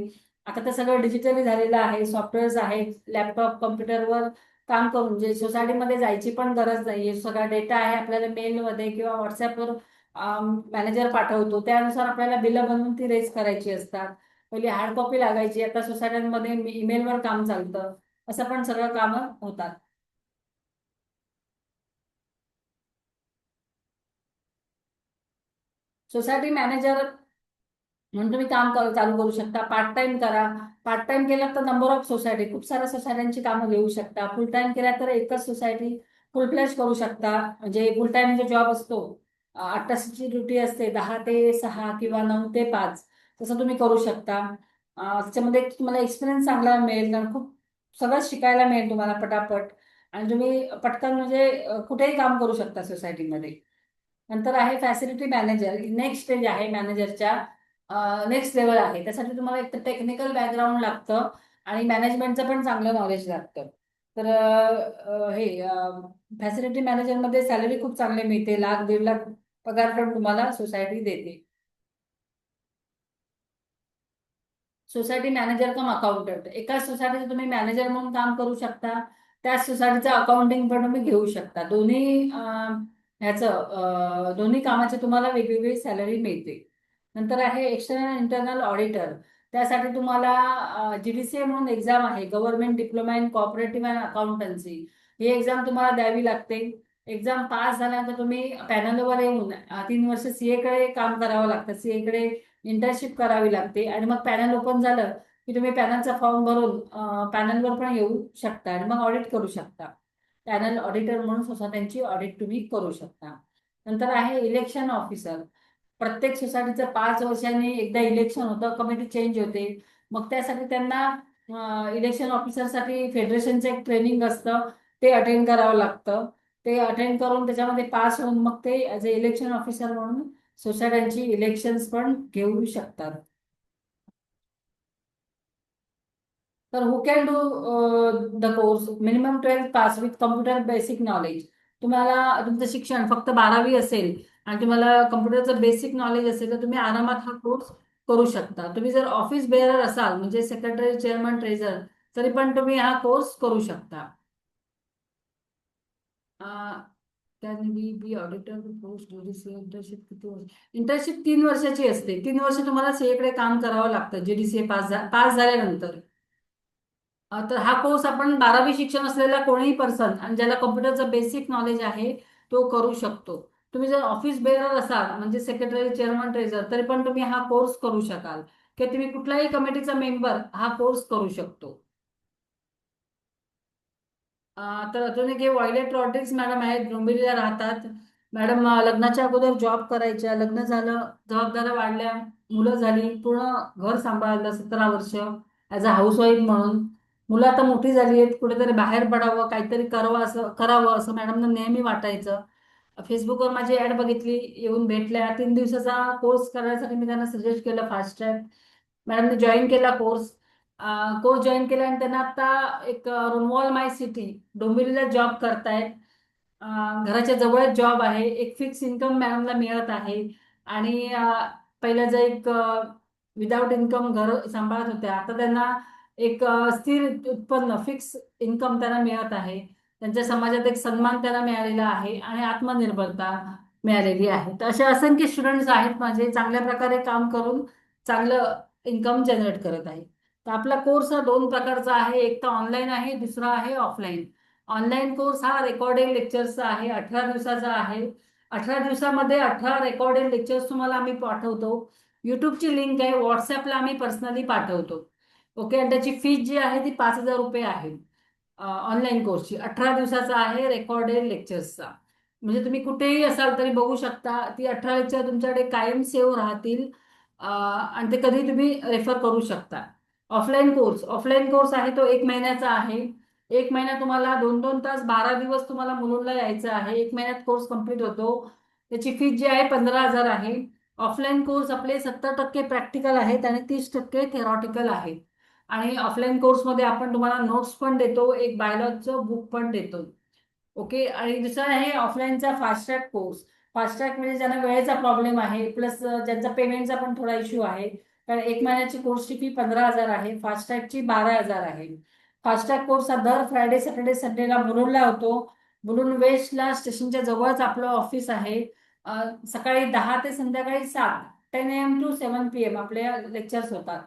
आता तर सगळं डिजिटली झालेलं आहे, सॉफ्टवेअर्स आहेत, लॅपटॉप कम्प्युटरवर काम करून म्हणजे सोसायटीमध्ये जायची पण गरज नाहीये. सगळा डेटा आहे आपल्याला मेलमध्ये किंवा व्हॉट्सअपवर मॅनेजर पाठवतो, त्यानुसार आपल्याला बिलं बनवून ती रेज करायची असतात. पहिली हार्ड कॉपी लागायची, आता सोसायट्यांमध्ये ईमेलवर काम चालतं. असं पण सगळं कामं होतात. सोसायटी मॅनेजर म्हणून तुम्ही चालू करू शकता. पार्ट टाइम करा. पार्ट टाइम केलं तर नंबर ऑफ सोसायटी, खूप साऱ्या सोसायट्यांची कामं घेऊ शकता. फुल टाइम केल्या तर एकच सोसायटी फुल फ्लॅश करू शकता. म्हणजे फुल टाइम जो जॉब असतो, 8 तासाची ड्युटी असते, 10 ते 6 किंवा 9 ते 5, तसं तुम्ही करू शकता. त्याच्यामध्ये तुम्हाला एक्सपिरियन्स चांगला मिळेल, कारण खूप सगळं शिकायला मिळेल तुम्हाला पटापट. आणि तुम्ही पटकन म्हणजे कुठेही काम करू शकता सोसायटीमध्ये. नंतर आहे फॅसिलिटी मॅनेजर, नेक्स्ट स्टेज आहे मॅनेजरच्या. नेक्स्ट लेवल आहे, त्यासाठी तुम्हाला एक तर टेक्निकल बॅकग्राऊंड लागतं आणि मॅनेजमेंटचं पण चांगलं नॉलेज लागतं. तर हे फॅसिलिटी मॅनेजरमध्ये सॅलरी खूप चांगली मिळते, 1,00,000 1,50,000 पगार पण तुम्हाला सोसायटी देते. सोसायटी मॅनेजर कम अकाउंटंट, एकाच सोसायटीचं तुम्ही मॅनेजर म्हणून काम करू शकता, त्याच सोसायटीचं अकाउंटिंग पण तुम्ही घेऊ शकता. दोन्ही कामाचे तुम्हाला वेगवेगळी सॅलरी मिळते. नंतर आहे एक्सटर्नल इंटरनल ऑडिटर. त्यासाठी तुम्हाला GDCA म्हणून एक्झाम आहे, government diploma in cooperative and accountancy. He exam तुम्हाला द्यावी लागते. एक्झाम पास झाल्यानंतर तुम्ही पॅनलवर येऊन 3 वर्ष सीए कडे काम करावं लागतं. सीए कडे इंटर्नशिप करावी लागते आणि मग पॅनल ओपन झालं की तुम्ही पॅनलचा फॉर्म भरून पॅनलवर पण येऊ शकता आणि मग ऑडिट करू शकता. पॅनल ऑडिटर म्हणून सोसायट्यांची ऑडिट तुम्ही करू शकता. नंतर आहे इलेक्शन ऑफिसर. प्रत्येक सोसायटीचं 5 वर्षांनी एकदा इलेक्शन होतं, कमिटी चेंज होते. मग त्यासाठी त्यांना इलेक्शन ऑफिसरसाठी फेडरेशनचं एक ट्रेनिंग असतं, ते अटेंड करावं लागतं. ते अटेंड करून त्याच्यामध्ये पास होऊन मग ते ॲज अ इलेक्शन ऑफिसर म्हणून सोसायट्यांची इलेक्शन्स पण घेऊ शकतात. तर who can do the course? Minimum 12th pass with computer basic knowledge. तुम्हाला तुमचं शिक्षण फक्त 12वी असेल आणि तुम्हाला कम्प्युटरचं बेसिक नॉलेज असेल तर तुम्ही आरामात हा कोर्स करू शकता. तुम्ही जर ऑफिस बेअरर असाल, म्हणजे सेक्रेटरी, चेअरमन, ट्रेझर, तरी पण तुम्ही हा कोर्स करू शकता. Can be be auditor post GDC internship किती वर्ष? इंटर्नशिप 3 वर्षाची असते. 3 वर्ष तुम्हाला सीएकडे काम करावं लागतं जीडीसीए पास झाल्यानंतर. तर हा कोर्स आपण 12वी शिक्षण असलेला कोणीही पर्सन आणि ज्याला कम्प्युटरचं बेसिक नॉलेज आहे तो करू शकतो. तुम्ही जर ऑफिस बेअरर असाल, म्हणजे सेक्रेटरी, चेअरमन, ट्रेझर, तरी पण तुम्ही हा कोर्स करू शकाल. किंवा तुम्ही कुठल्याही कमिटीचा मेंबर हा कोर्स करू शकतो. तर अजून एक हे वॉयलेट रॉड्रिक्स मॅडम आहेत, डोंबिवलीला राहतात. मॅडम लग्नाच्या अगोदर जॉब करायच्या, लग्न झालं, जबाबदाऱ्या वाढल्या, मुलं झाली, पूर्ण घर सांभाळलं 17 वर्ष ॲज अ हाऊसवाईफ म्हणून. मुलं आता मोठी झाली आहेत, कुठेतरी बाहेर पडावं, काहीतरी करावं असं मॅडमना नेहमी वाटायचं. फेसबुकवर माझी ऍड बघितली, येऊन भेटल्या. 3 दिवसाचा कोर्स करण्यासाठी मी त्यांना सजेस्ट केलं, फास्ट ट्रॅक. मॅडमने जॉईन केला कोर्स. कोर्स जॉईन केला आणि त्यांना आता एक रुनवॉल माय सिटी डोंबिवलीला जॉब करतायत. घराच्या जवळच जॉब आहे, एक फिक्स इन्कम मॅडमला मिळत आहे. आणि पहिलं जे एक विदाउट इन्कम घर सांभाळत होत्या, आता त्यांना एक स्थिर उत्पन्न, फिक्स इन्कम त्यांना मिळत आहे. त्यांच्या समाजात एक सन्मान त्यांना मिळालेला आहे आणि आत्मनिर्भरता मिळालेली आहे. तर असे असंख्य स्टुडंट्स आहेत माझे, चांगल्या प्रकारे काम करून चांगलं इन्कम जनरेट करत आहे. तर आपला कोर्स हा 2 प्रकारचा आहे, एक तर ऑनलाईन आहे, दुसरा आहे ऑफलाईन. ऑनलाईन कोर्स हा रेकॉर्डेड लेक्चर्सचा आहे, 18 दिवसाचा आहे. 18 दिवसामध्ये 18 रेकॉर्डेड लेक्चर्स तुम्हाला आम्ही पाठवतो. युट्यूबची लिंक आहे, व्हॉट्सअपला आम्ही पर्सनली पाठवतो. ओके, आणि त्याची फीज जी आहे ती 5,000 रुपये आहे. ऑनलाईन कोर्सची 18 दिवसाचा आहे, रेकॉर्डेड लेक्चर्सचा. म्हणजे तुम्ही कुठेही असाल तरी बघू शकता. ती 18 लेक्चर तुमच्याकडे कायम सेव्ह राहतील. आणि ते कधी तुम्ही रेफर करू शकता. ऑफलाईन कोर्स आहे तो 1 महिन्याचा आहे. 1 महिना तुम्हाला 2-2 तास 12 दिवस तुम्हाला मुलुंडला यायचं आहे. 1 महिन्यात कोर्स कम्प्लीट होतो. त्याची फीज जी आहे 15,000 आहे. ऑफलाईन कोर्स आपले 70% प्रॅक्टिकल आहेत आणि 30% थेरॉटिकल आहेत. आणि ऑफलाईन कोर्समध्ये आपण तुम्हाला नोट्स पण देतो, एक बायोलॉजीचं बुक पण देतो. ओके. आणि दुसरा आहे ऑफलाईनचा fast track course. Fast track म्हणजे ज्यांना वेळेचा प्रॉब्लेम आहे, प्लस ज्यांचा पेमेंटचा पण थोडा इश्यू आहे. कारण 1 महिन्याची कोर्सची फी 15,000 आहे, फास्ट ट्रॅकची 12,000 आहे. फास्ट ट्रॅक कोर्स हा दर फ्रायडे सॅटर्डे संडेला मुलुंडला होतो. मुलुंड वेस्टला स्टेशनच्या जवळच आपलं ऑफिस आहे. सकाळी 10 ते संध्याकाळी 7, 10 AM to 7 PM आपले लेक्चर्स होतात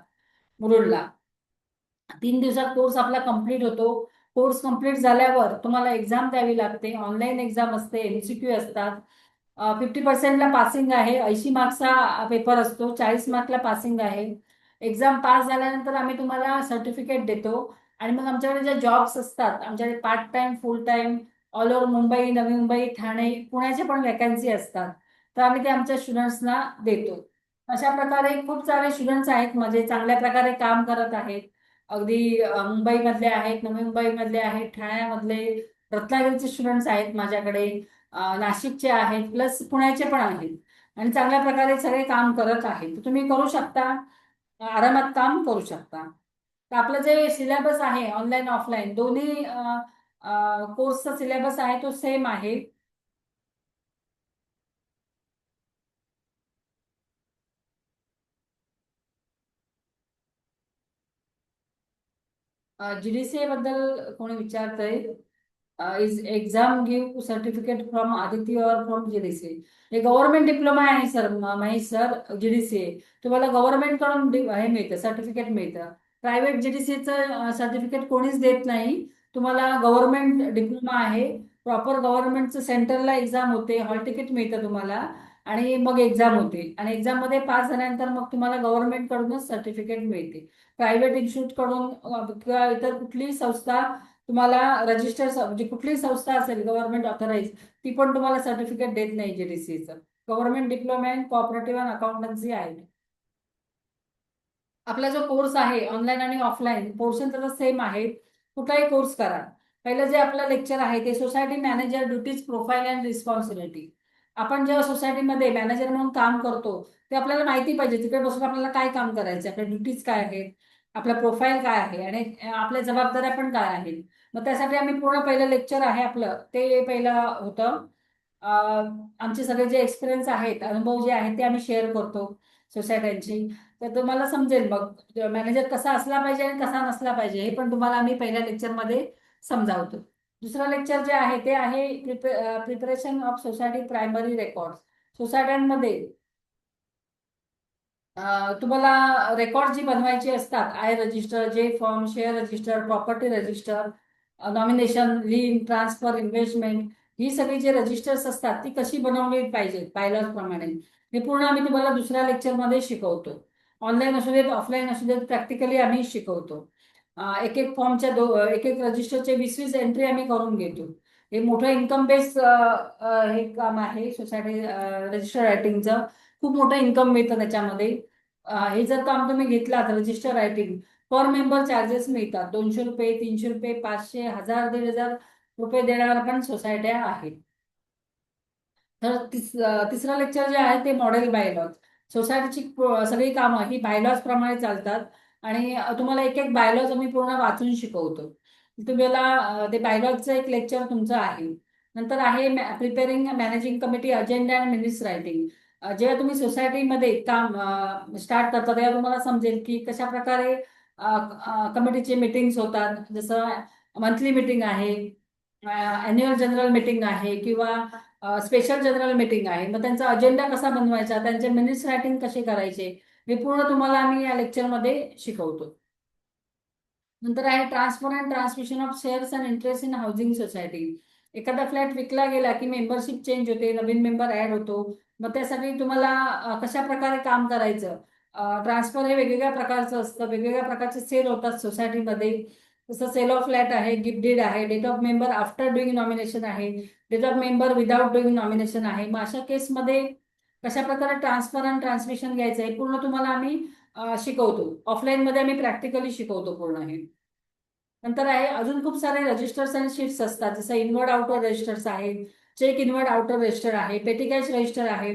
मुलुंडला. 3 दिवसात कोर्स आपला कंप्लीट होतो. कोर्स कंप्लीट झाल्यावर तुम्हाला एक्झाम द्यावी लागते. ऑनलाईन एक्झाम असते, MCQ असतात. 50%ला पासिंग आहे, 80 मार्क्सचा पेपर असतो, 40 मार्कला पासिंग आहे. एक्झाम पास झाल्यानंतर आम्ही तुम्हाला सर्टिफिकेट देतो. आणि मग आमच्याकडे ज्या जॉब्स असतात, आमच्याकडे पार्ट टाइम, फुल time, all over Mumbai, Navi Mumbai, Thane, पुण्याच्या पण वॅकन्सी असतात. तर आम्ही ते आमच्या स्टुडंट्सना देतो. अशा प्रकारे खूप सारे स्टुडंट्स आहेत म्हणजे चांगल्या प्रकारे काम करत आहेत. अगदी मुंबईमधले आहेत, नवी मुंबईमधले आहेत, ठाण्यामधले, रत्नागिरीचे स्टुडंट्स आहेत माझ्याकडे, नाशिकचे आहेत, प्लस पुण्याचे पण आहेत. आणि चांगल्या प्रकारे सगळे काम करत आहेत. तर तुम्ही करू शकता, आरामात काम करू शकता. तर आपलं जे सिलेबस आहे ऑनलाईन ऑफलाईन दोन्ही कोर्सचा सिलेबस आहे तो सेम आहे. GDCA बद्दल कोणी विचारतंय? Is exam give certificate from Aditi और फ्रॉम जीडीसीए? हे गव्हर्नमेंट डिप्लोमा आहे सर, महेश सर. जीडीसीए तुम्हाला गव्हर्नमेंट कडून हे मिळतं, सर्टिफिकेट मिळतं. प्रायव्हेट जीडीसीएचं सर्टिफिकेट कोणीच देत नाही. तुम्हाला गव्हर्नमेंट डिप्लोमा आहे, प्रॉपर गव्हर्नमेंटचं सेंटरला एक्झाम होते, हॉल तिकीट मिळतं तुम्हाला. आणि मग एक्झाम होते, आणि एक्झाम मध्ये पास झाल्यानंतर मग तुम्हाला गव्हर्नमेंट कडूनच सर्टिफिकेट मिळते. प्रायव्हेट इन्स्टिट्यूट कडून किंवा इतर कुठलीही संस्था तुम्हाला रजिस्टर, म्हणजे कुठलीही संस्था असेल गव्हर्नमेंट ऑथराईज, ती पण तुम्हाला सर्टिफिकेट देत नाही जीडीसीचं. Government diploma in cooperative and accountancy आहे. आपला जो कोर्स आहे ऑनलाईन आणि ऑफलाईन पोर्शन त्याचा सेम आहे. कुठलाही कोर्स करा. पहिलं जे आपलं लेक्चर आहे ते society manager duties, profile and responsibility. आपण जेव्हा सोसायटीमध्ये मॅनेजर म्हणून काम करतो ते आपल्याला माहिती पाहिजे तिकडे बसून आपल्याला काय काम करायचं, आपल्या ड्युटीज काय आहेत, आपला प्रोफाईल काय आहे, आणि आपल्या जबाबदाऱ्या पण काय आहेत. मग त्यासाठी आम्ही पूर्ण पहिलं लेक्चर आहे आपलं ते पहिलं होतं. आमचे सगळे जे एक्सपिरियन्स आहेत, अनुभव जे आहेत ते आम्ही शेअर करतो सोसायट्यांची. तर तुम्हाला समजेल मग मॅनेजर कसा असला पाहिजे आणि कसा नसला पाहिजे हे पण तुम्हाला आम्ही पहिल्या लेक्चरमध्ये समजावतो. दुसरं लेक्चर जे आहे ते आहे preparation of society primary record. सोसायट्यांमध्ये तुम्हाला रेकॉर्ड जी बनवायची असतात, I register, J form, share register, property register, nomination, lien, transfer, investment, ही सगळी जे रजिस्टर्स असतात ती कशी बनवली पाहिजेत बायलॉज प्रमाणे हे पूर्ण आम्ही तुम्हाला दुसऱ्या लेक्चरमध्ये शिकवतो. ऑनलाईन असू देत, ऑफलाईन असू देत, प्रॅक्टिकली आम्ही शिकवतो. एक एक फॉर्मच्या एक एक रजिस्टरचे 20-20 एंट्री आम्ही करून घेतो. हे मोठं इन्कम बेस हे काम आहे सोसायटी रजिस्टर रायटिंगचं. खूप मोठं इन्कम मिळतं त्याच्यामध्ये. हे जर काम तुम्ही घेतलात रजिस्टर रायटिंग, पर मेंबर चार्जेस मिळतात. 200 रुपये, 300 रुपये, 500, 1000, 1500 रुपये देणाऱ्या पण सोसायट्या आहेत. तर तिसरं लेक्चर जे आहे ते मॉडेल बायलॉज. सोसायटीची सगळी कामं ही बायलॉज प्रमाणे चालतात. आणि तुम्हाला एक एक बायलॉज आम्ही पूर्ण वाचून शिकवतो. तुम्हाला ते बायलॉजचं एक लेक्चर तुमचं आहे. नंतर आहे preparing managing committee agenda and minutes writing. जेव्हा तुम्ही सोसायटीमध्ये काम स्टार्ट करता तेव्हा तुम्हाला समजेल की कशा प्रकारे कमिटीचे मिटिंग्स होतात. जसं मंथली मिटिंग आहे, अॅन्युअल जनरल मिटिंग आहे, किंवा स्पेशल जनरल मीटिंग आहे. मग त्यांचा अजेंडा कसा बनवायचा, त्यांचे मिनिट्स रायटिंग कसे करायचे, हे पूर्ण तुम्हाला आम्ही या लेक्चरमध्ये शिकवतो. नंतर आहे transfer and transmission of shares and interest in housing society. एखादा फ्लॅट विकला गेला की मेंबरशिप चेंज होते, नवीन मेंबर ऍड होतो. मग त्यासाठी तुम्हाला कशा प्रकारे काम करायचं. ट्रान्सफर हे वेगवेगळ्या प्रकारचं असतं, वेगवेगळ्या प्रकारचे सेल होतात सोसायटीमध्ये. जसं सेल ऑफ फ्लॅट आहे, गिफ्ट डीड आहे, death of member after doing nomination आहे, death of member without doing nomination आहे. मग अशा केसमध्ये कशा प्रकारे ट्रान्सफर आणि ट्रान्समिशन घ्यायचं हे पूर्ण तुम्हाला आम्ही शिकवतो. ऑफलाईन मध्ये आम्ही प्रॅक्टिकली शिकवतो पूर्ण हे. नंतर आहे अजून खूप सारे रजिस्टर्स आणि शीट्स असतात. जसं इनवर्ड आउटर रजिस्टर्स आहेत, चेक इनवर्ड आउटर रजिस्टर आहे, पेटी कॅश रजिस्टर आहे,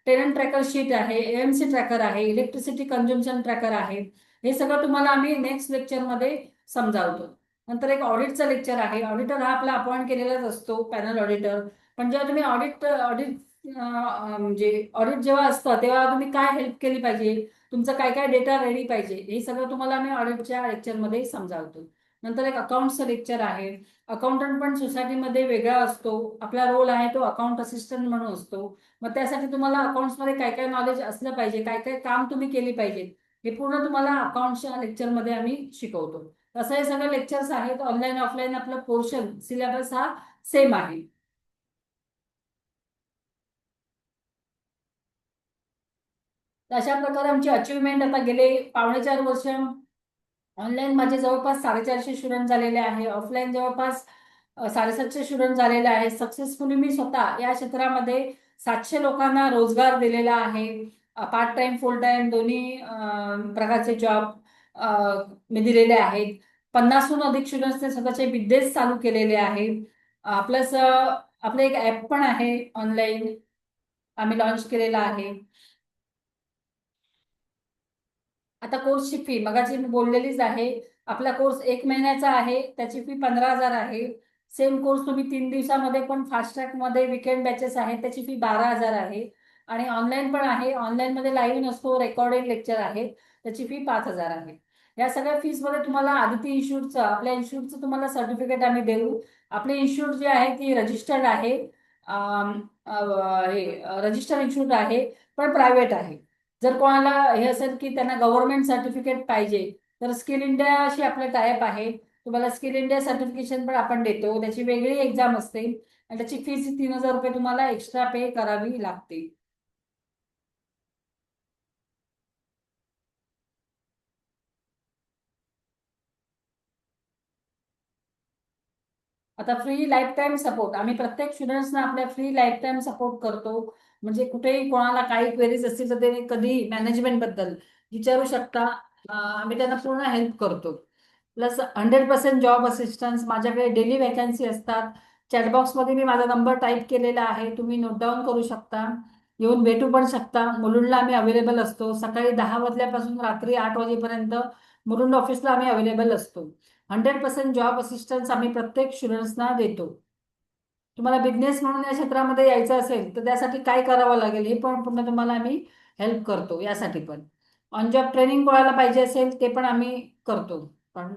टेनंट ट्रॅकर शीट आहे, एएमसी ट्रॅकर आहे, इलेक्ट्रिसिटी कन्झम्पशन ट्रॅकर आहे. हे सगळं तुम्हाला आम्ही नेक्स्ट लेक्चरमध्ये समजावतो. नंतर एक ऑडिटचा लेक्चर आहे. ऑडिटर हा आपला अपॉइंट केलेलाच असतो, पॅनल ऑडिटर. पण जेव्हा तुम्ही ऑडिट ऑडिट म्हणजे ऑडिट जेव्हा असतं तेव्हा तुम्ही काय हेल्प केली पाहिजे, तुमचं काय काय डेटा रेडी पाहिजे, हे सगळं तुम्हाला आम्ही ऑडिटच्या लेक्चरमध्ये समजावतो. नंतर एक अकाउंटचं लेक्चर आहे. अकाउंटंट पण सोसायटीमध्ये वेगळा असतो. आपला रोल आहे तो अकाउंट असिस्टंट म्हणून असतो. मग त्यासाठी तुम्हाला अकाउंट्समध्ये काय काय नॉलेज असलं पाहिजे, काय काय काम तुम्ही केली पाहिजे, हे पूर्ण तुम्हाला अकाउंटच्या लेक्चरमध्ये आम्ही शिकवतो. तसं हे सगळे लेक्चर्स आहेत. ऑनलाईन ऑफलाईन आपलं पोर्शन सिलेबस हा सेम आहे. तर अशा प्रकारे आमची अचिव्हमेंट आता गेले 4.5 वर्ष ऑनलाईन माझे जवळपास 450 स्टुडंट झालेले आहे. ऑफलाईन जवळपास 750 स्टुडंट झालेले आहे. सक्सेसफुली मी स्वतः या क्षेत्रामध्ये 700 लोकांना रोजगार दिलेला आहे. पार्ट टाइम फुल टाइम दोन्ही प्रकारचे जॉब मी दिलेले आहेत. 50हून अधिक स्टुडंट्सने स्वतःचे बिझनेस चालू केलेले आहेत. प्लस आपलं एक ऍप पण आहे ऑनलाईन, आम्ही लॉन्च केलेला आहे. आता कोर्सची फी मगाची मी बोललेलीच आहे. आपला कोर्स 1 महिन्याचा आहे, त्याची फी 15,000 आहे. सेम कोर्स तुम्ही 3 दिवसामध्ये पण फास्ट ट्रॅक मध्ये विकेंड बॅचेस आहेत, त्याची फी 12,000 आहे. आणि ऑनलाईन पण आहे. ऑनलाईन मध्ये लाईव्ह नसतो, रेकॉर्डेड लेक्चर आहे, त्याची फी 5,000 आहे. या सगळ्या फीस मध्ये तुम्हाला आदिती इन्स्टिट्यूटचं, आपल्या इन्स्टिट्यूटचं तुम्हाला सर्टिफिकेट आम्ही देऊ. आपले इन्स्टिट्यूट जे आहे ती रजिस्टर्ड आहे. हे रजिस्टर्ड इन्स्टिट्यूट आहे, पण प्रायव्हेट आहे. जर कोणाला हे असेल की त्यांना गव्हर्नमेंट सर्टिफिकेट पाहिजे, तर स्किल इंडियाशी आपलं टायप आहे. तुम्हाला स्किल इंडिया सर्टिफिकेशन पण आपण देतो. त्याची वेगळी एक्झाम असते आणि त्याची फीस 3,000 रुपये तुम्हाला एक्स्ट्रा पे करावी लागते. आता फ्री लाईफ टाईम सपोर्ट आम्ही प्रत्येक स्टुडंट्सना आपल्या फ्री लाईफ टाईम सपोर्ट करतो. म्हणजे कुठेही कोणाला काही क्वेरीज असतील तर ते कधी मॅनेजमेंट बद्दल विचारू शकता. आम्ही त्यांना पूर्ण हेल्प करतो. प्लस 100% जॉब असिस्टन्स माझ्याकडे डेली वॅकन्सी असतात. चॅटबॉक्समध्ये मी माझा नंबर टाईप केलेला आहे, तुम्ही नोट डाऊन करू शकता. येऊन भेटू पण शकता. मुलुंडला आम्ही अवेलेबल असतो. सकाळी 10 वाजल्यापासून रात्री 8 वाजेपर्यंत मुलुंड ऑफिसला आम्ही अवेलेबल असतो. 100% जॉब असिस्टन्स आम्ही प्रत्येक स्टुडंट्सना देतो. तुम्हाला बिझनेस म्हणून या क्षेत्रामध्ये यायचं असेल तर त्यासाठी काय करावं लागेल हे पण पूर्ण तुम्हाला आम्ही हेल्प करतो. यासाठी पण ऑन जॉब ट्रेनिंग कोणाला पाहिजे असेल ते पण आम्ही करतो. पण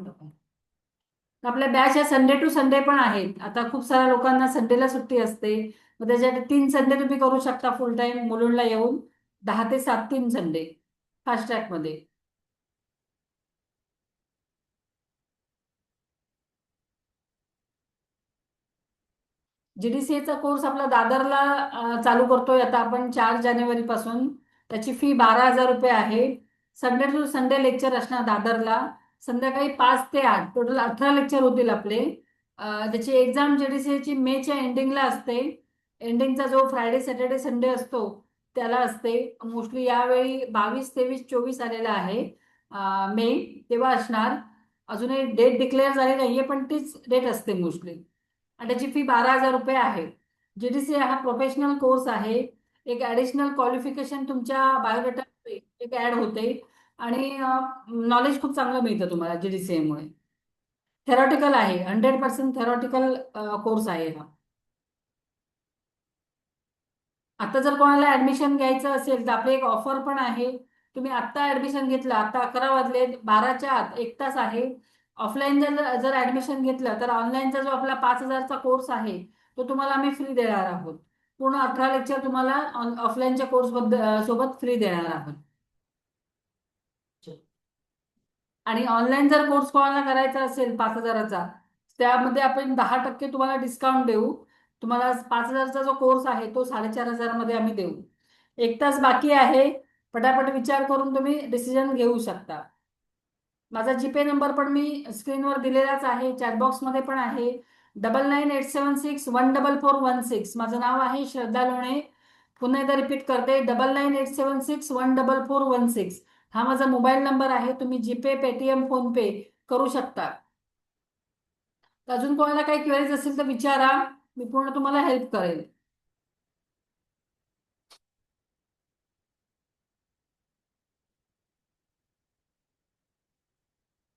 आपल्या बॅच या संडे टू संडे पण आहेत. आता खूप साऱ्या लोकांना संडेला सुट्टी असते, मग त्याच्यासाठी 3 संडे तुम्ही करू शकता फुल टाइम मुलुंडला येऊन. 10 ते 7 3 संडे फास्ट ट्रॅक मध्ये. जीडीसीएचा कोर्स आपला दादरला चालू करतोय आता आपण 4 जानेवारी पासून. त्याची फी 12,000 रुपये आहे. संडे टू संडे लेक्चर असणार दादरला. संध्याकाळी 5 ते 8 टोटल 18 लेक्चर होतील आपले. त्याची एक्झाम जीडीसीएची मेच्या एंडिंगला असते. एंडिंगचा जो फ्रायडे सॅटर्डे संडे असतो त्याला असते. मोस्टली यावेळी 22 23 24 आलेला आहे मे, तेव्हा असणार. अजूनही डेट डिक्लेअर झाली नाहीये पण तीच डेट असते मोस्टली. आणि त्याची फी 12,000 रुपये आहे. जीडीसी हा प्रोफेशनल कोर्स आहे. एक ऍडिशनल क्वालिफिकेशन तुमच्या बायोडेटा एक ऍड होते. आणि नॉलेज खूप चांगलं मिळतं तुम्हाला जीडीसीए मुळे. थेरॉटिकल आहे, 100% थेरॉटिकल कोर्स आहे हा. आता जर कोणाला ऍडमिशन घ्यायचं असेल तर आपली एक ऑफर पण आहे. तुम्ही आत्ता ऍडमिशन घेतलं, आता 11 वाजले, 12च्या आत 1 तास आहे. ऑफलाईन जर जर ऍडमिशन घेतलं तर ऑनलाईनचा जो आपला 5,000चा कोर्स आहे तो तुम्हाला आम्ही फ्री देणार आहोत. पूर्ण 18 लेक्चर तुम्हाला ऑफलाईनच्या कोर्स सोबत फ्री देणार आहोत. आणि ऑनलाईन जर कोर्स कोणाला करायचा असेल 5,000चा, त्यामध्ये आपण 10% तुम्हाला डिस्काउंट देऊ. तुम्हाला 5,000चा जो कोर्स आहे तो 4,500 मध्ये आम्ही देऊ. 1 तास बाकी आहे. पटापट विचार करून तुम्ही डिसिजन घेऊ शकता. माझा जीपे नंबर पण मी स्क्रीनवर दिलेलाच आहे, चॅटबॉक्समध्ये पण आहे. 9987614416. माझं नाव आहे श्रद्धा लोणे. पुन्हा एकदा रिपीट करते, 9987614416. हा माझा मोबाईल नंबर आहे. तुम्ही जीपे, पेटीएम, फोनपे करू शकता. अजून कोणाला काही क्वेरीज असेल तर विचारा, मी पूर्ण तुम्हाला हेल्प करेल.